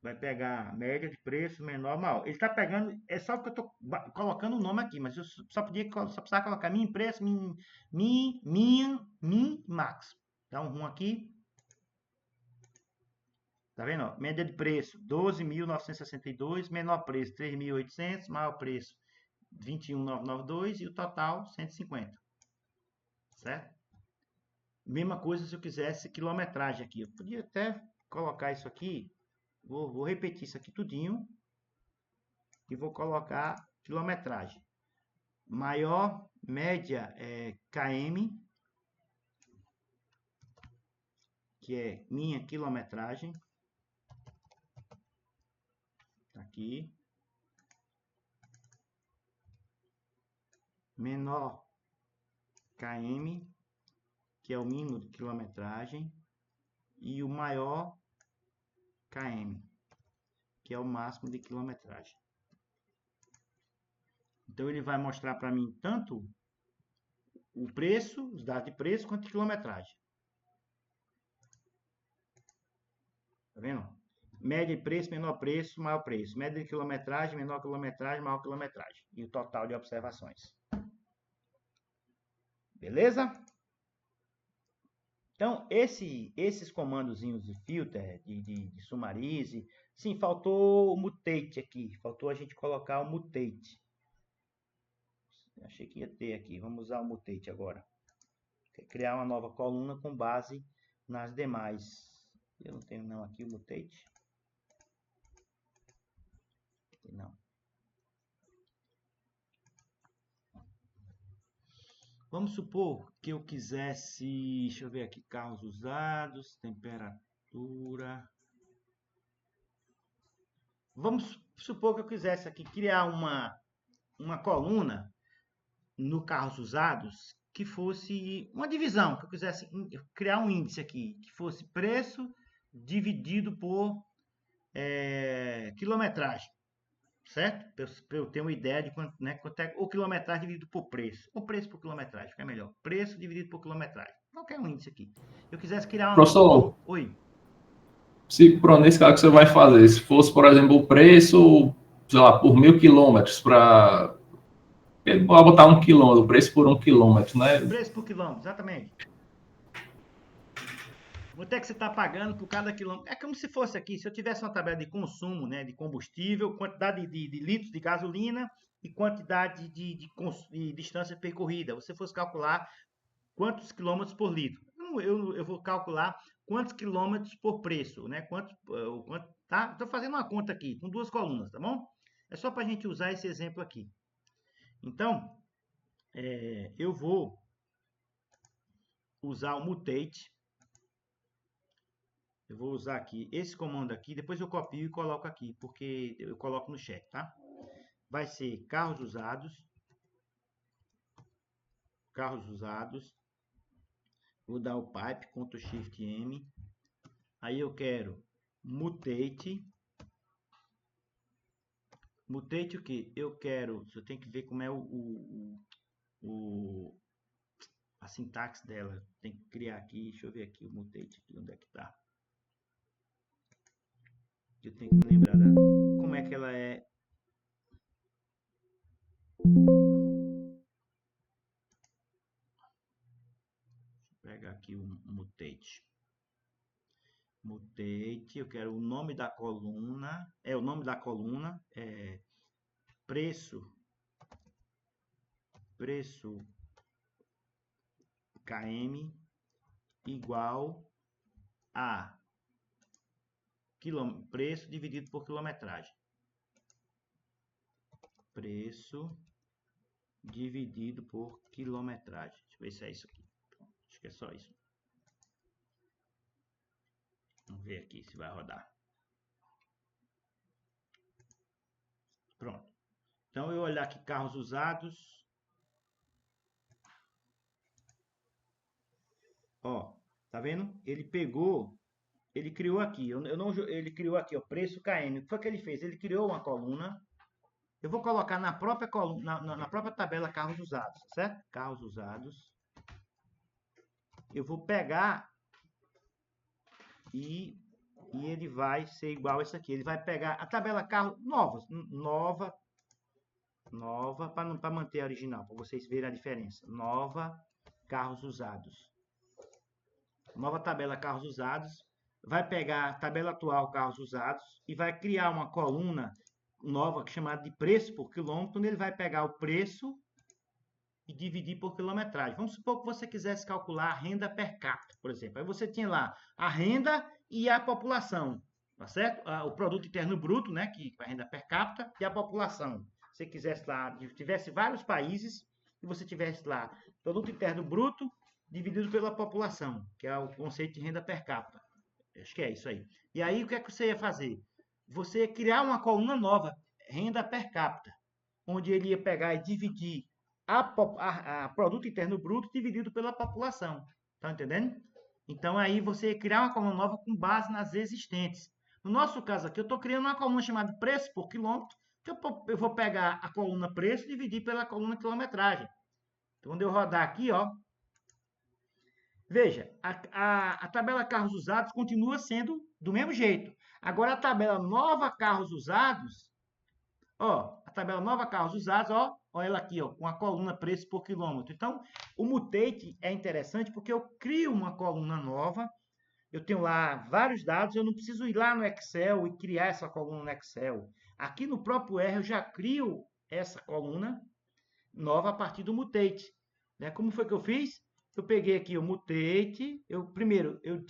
vai pegar a média de preço, menor, maior. Ele está pegando, é só porque eu estou colocando o nome aqui, mas eu só precisava colocar min preço, min max. Dá um aqui. Tá vendo? Ó? Média de preço 12.962, menor preço 3.800, maior preço 21.992 e o total 150. Certo? Mesma coisa se eu quisesse quilometragem aqui. Eu podia até colocar isso aqui. Vou repetir isso aqui tudinho. E vou colocar quilometragem. Maior média é km, que é minha quilometragem. Tá aqui. Menor km, que é o mínimo de quilometragem, e o maior km, que é o máximo de quilometragem. Então, ele vai mostrar para mim tanto o preço, os dados de preço, quanto de quilometragem. Tá vendo? Média de preço, menor preço, maior preço. Média de quilometragem, menor quilometragem, maior quilometragem. E o total de observações. Beleza? Então, esses comandozinhos de filter, de summarize, sim, faltou o mutate aqui. Faltou a gente colocar o mutate. Achei que ia ter aqui. Vamos usar o mutate agora. Criar uma nova coluna com base nas demais. Eu não tenho não aqui o mutate. Não. Vamos supor que eu quisesse, deixa eu ver aqui, carros usados, temperatura. Vamos supor que eu quisesse aqui criar uma coluna no carros usados que fosse uma divisão, que eu quisesse criar um índice aqui, que fosse preço dividido por quilometragem. Certo? Para eu ter uma ideia de quanto, né, quanto é o quilometragem dividido por preço. O preço por quilometragem, fica melhor. Preço dividido por quilometragem. Qualquer um índice aqui. Eu quisesse criar uma... Professor, Oi. se nesse caso que você vai fazer, se fosse, por exemplo, o preço, sei lá, por 1.000 quilômetros para... Vou botar 1 quilômetro, o preço por 1 quilômetro, né? Preço por quilômetro, exatamente. Quanto é que você está pagando por cada quilômetro? É como se fosse aqui, se eu tivesse uma tabela de consumo, né, de combustível, quantidade de litros de gasolina e quantidade de distância percorrida. Você fosse calcular quantos quilômetros por litro. Eu vou calcular quantos quilômetros por preço, né? Tá? Estou fazendo uma conta aqui, com duas colunas, tá bom? É só para a gente usar esse exemplo aqui. Então, eu vou usar o mutate. Eu vou usar aqui esse comando aqui, depois eu copio e coloco aqui, porque eu coloco no chat, tá? Vai ser carros usados. Carros usados. Vou dar o pipe, Ctrl Shift M. Aí eu quero mutate. Mutate o que? Eu quero, você tem que ver como é a sintaxe dela. Tem que criar aqui, deixa eu ver aqui o mutate, aqui, onde é que tá? Eu tenho que me lembrar como é que ela é. Deixa eu pegar aqui o mutate. Mutate, eu quero o nome da coluna. O nome da coluna é preço km igual a preço dividido por quilometragem. Preço dividido por quilometragem. Deixa eu ver se é isso aqui. Acho que é só isso. Vamos ver aqui se vai rodar. Pronto. Então, eu olhar aqui carros usados. Ó, tá vendo? Ele pegou, ele criou aqui. Ele criou aqui, ó, preço KM. O que foi que ele fez? Ele criou uma coluna. Eu vou colocar na própria coluna, na própria tabela carros usados, certo? Carros usados. Eu vou pegar e ele vai ser igual a isso aqui. Ele vai pegar a tabela carro nova, para manter a original, para vocês verem a diferença. Nova, carros usados. Nova tabela carros usados. Vai pegar a tabela atual carros usados e vai criar uma coluna nova chamada de preço por quilômetro, onde ele vai pegar o preço e dividir por quilometragem. Vamos supor que você quisesse calcular a renda per capita, por exemplo. Aí você tinha lá a renda e a população, tá certo? O produto interno bruto, né, que é a renda per capita, e a população. Se você quisesse lá, tivesse vários países e você tivesse lá produto interno bruto dividido pela população, que é o conceito de renda per capita. Acho que é isso aí. E aí o que é que você ia fazer? Você ia criar uma coluna nova, renda per capita, onde ele ia pegar e dividir a produto interno bruto dividido pela população. Tá entendendo? Então, aí você criar uma coluna nova com base nas existentes. No nosso caso aqui, eu estou criando uma coluna chamada preço por quilômetro, Eu vou pegar a coluna preço e dividir pela coluna quilometragem. Então, quando eu rodar aqui, ó, veja, a tabela carros usados continua sendo do mesmo jeito. Agora, a tabela nova carros usados, ó, a tabela nova carros usados, ó, olha ela aqui, ó, com a coluna preço por quilômetro. Então, o Mutate é interessante porque eu crio uma coluna nova, eu tenho lá vários dados, eu não preciso ir lá no Excel e criar essa coluna no Excel. Aqui no próprio R eu já crio essa coluna nova a partir do Mutate. Né? Como foi que eu fiz? Eu peguei aqui o Mutate, primeiro, eu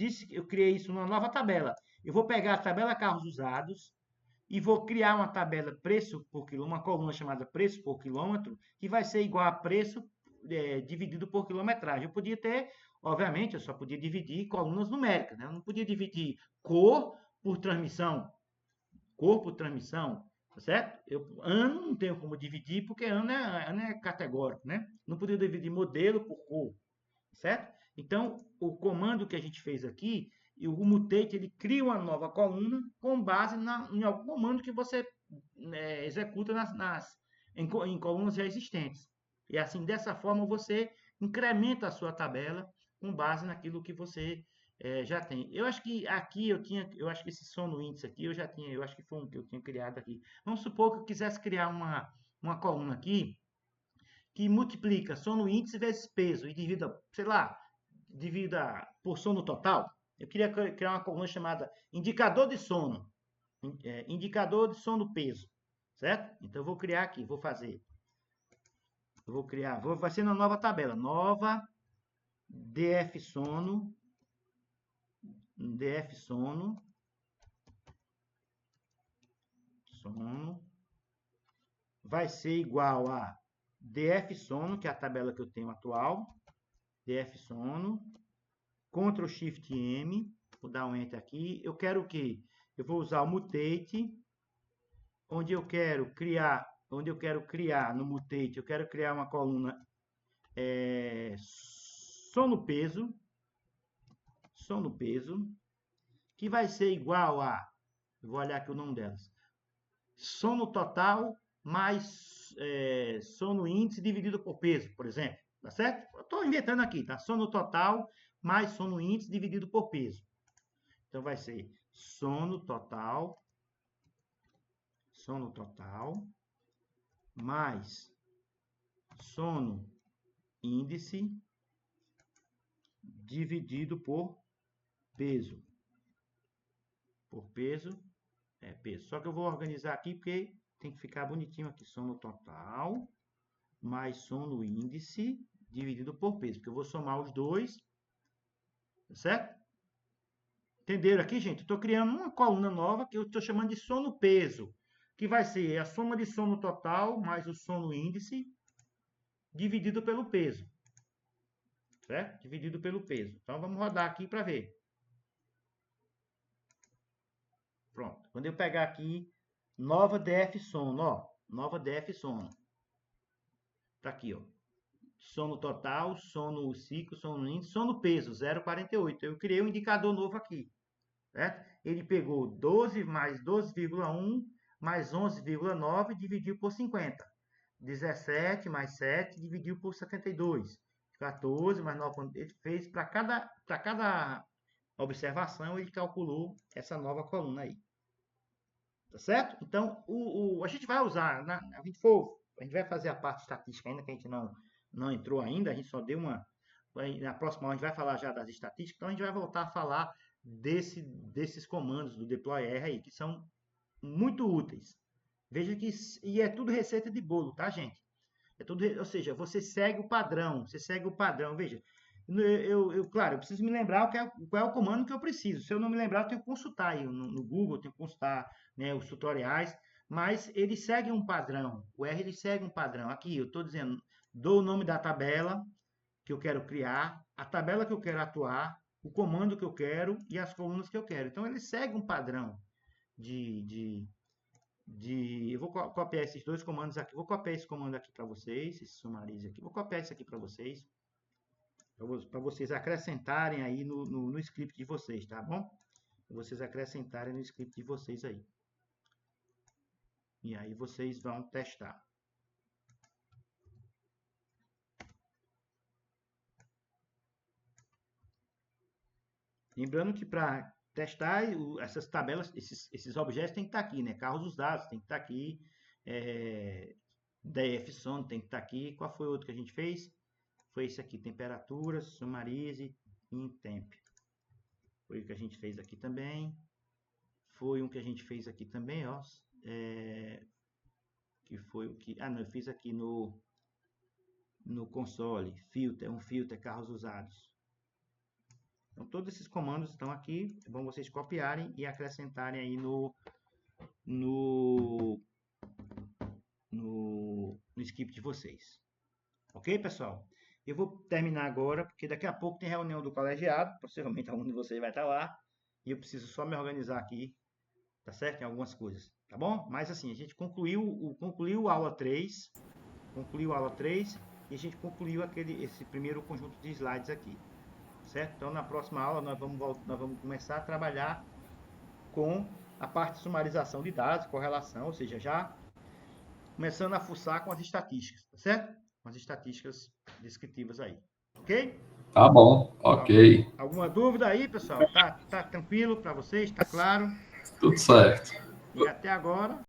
criei isso numa nova tabela. Eu vou pegar a tabela carros usados e vou criar uma tabela preço por quilômetro, uma coluna chamada preço por quilômetro, que vai ser igual a preço dividido por quilometragem. Eu podia ter, obviamente, eu só podia dividir colunas numéricas, né? Eu não podia dividir cor por transmissão, tá certo? Ano não tenho como dividir, porque ano é categórico, né? Não podia dividir modelo por cor, certo? Então, o comando que a gente fez aqui, o Mutate, ele cria uma nova coluna com base em algum comando que você executa em colunas já existentes. E assim, dessa forma, você incrementa a sua tabela com base naquilo que você já tem. Eu acho que aqui eu acho que esse sono índice aqui eu acho que foi um que eu tinha criado aqui. Vamos supor que eu quisesse criar uma coluna aqui que multiplica sono índice vezes peso e divida, sei lá, divida por sono total. Eu queria criar uma coluna chamada indicador de sono, indicador de sono peso, certo? Então eu vou criar aqui, vai ser na nova tabela, nova DF sono, sono vai ser igual a DF sono, que é a tabela que eu tenho atual, DF sono, Ctrl Shift M, vou dar um Enter aqui. Eu quero o quê? Eu vou usar o Mutate, onde eu quero criar no Mutate, eu quero criar uma coluna sono peso, que vai ser igual a, eu vou olhar aqui o nome delas, sono total mais sono índice dividido por peso, por exemplo. Tá certo? Eu estou inventando aqui, tá? Sono total mais sono índice dividido por peso. Então, vai ser sono total mais sono índice dividido por peso. Peso. Só que eu vou organizar aqui porque tem que ficar bonitinho aqui. Sono total mais sono índice dividido por peso. Porque eu vou somar os dois. Tá certo? Entenderam aqui, gente? Estou criando uma coluna nova que eu estou chamando de sono peso. Que vai ser a soma de sono total mais o sono índice dividido pelo peso. Certo? Dividido pelo peso. Então, vamos rodar aqui para ver. Pronto. Quando eu pegar aqui, nova DF sono, ó. Nova DF sono. Tá aqui, ó. Sono total, sono ciclo, sono índice, sono peso, 0,48. Eu criei um indicador novo aqui. Certo? Ele pegou 12 mais 12,1 mais 11,9 e dividiu por 50. 17 mais 7 dividiu por 72. 14 mais 9. Ele fez para cada observação, ele calculou essa nova coluna aí. Tá certo? Então, a gente vai usar, a gente vai fazer a parte estatística ainda, que a gente não entrou ainda, a gente só deu uma. Na próxima aula a gente vai falar já das estatísticas, então a gente vai voltar a falar desses comandos do deploy R aí, que são muito úteis. Veja que e é tudo receita de bolo, tá, gente? Ou seja, você segue o padrão, Veja, claro, eu preciso me lembrar qual é o comando que eu preciso. Se eu não me lembrar, eu tenho que consultar aí no Google, eu tenho que consultar, né, os tutoriais, mas ele segue um padrão. O R ele segue um padrão. Aqui eu estou dizendo, dou o nome da tabela que eu quero criar, a tabela que eu quero atuar, o comando que eu quero e as colunas que eu quero. Então, ele segue um padrão eu vou copiar esses dois comandos aqui. Vou copiar esse comando aqui para vocês, esse summarize aqui. Vou copiar isso aqui para vocês acrescentarem aí no script de vocês, tá bom? Para vocês acrescentarem no script de vocês aí. E aí vocês vão testar. Lembrando que para testar essas tabelas, esses objetos tem que estar aqui, né? Carros usados tem que estar aqui. DF-Son tem que estar aqui. Qual foi o outro que a gente fez? Foi esse aqui, temperaturas, summarize, temp. Foi o que a gente fez aqui também. Foi um que a gente fez aqui também, ó. Que foi o que... Ah, não, eu fiz aqui no console. Filter, filter, carros usados. Então, todos esses comandos estão aqui. É bom vocês copiarem e acrescentarem aí no script de vocês. Ok, pessoal? Eu vou terminar agora, porque daqui a pouco tem reunião do colegiado. Possivelmente algum de vocês vai estar lá. E eu preciso só me organizar aqui, tá certo? Em algumas coisas, tá bom? Mas assim, a gente concluiu a aula 3. Concluiu a aula 3 e a gente concluiu esse primeiro conjunto de slides aqui. Certo? Então, na próxima aula, nós vamos começar a trabalhar com a parte de sumarização de dados, correlação, ou seja, já começando a fuçar com as estatísticas, tá certo? Com as estatísticas descritivas aí, ok? Tá bom, ok. Alguma dúvida aí, pessoal? Tá tranquilo para vocês? Tá claro? Tudo certo. E até agora...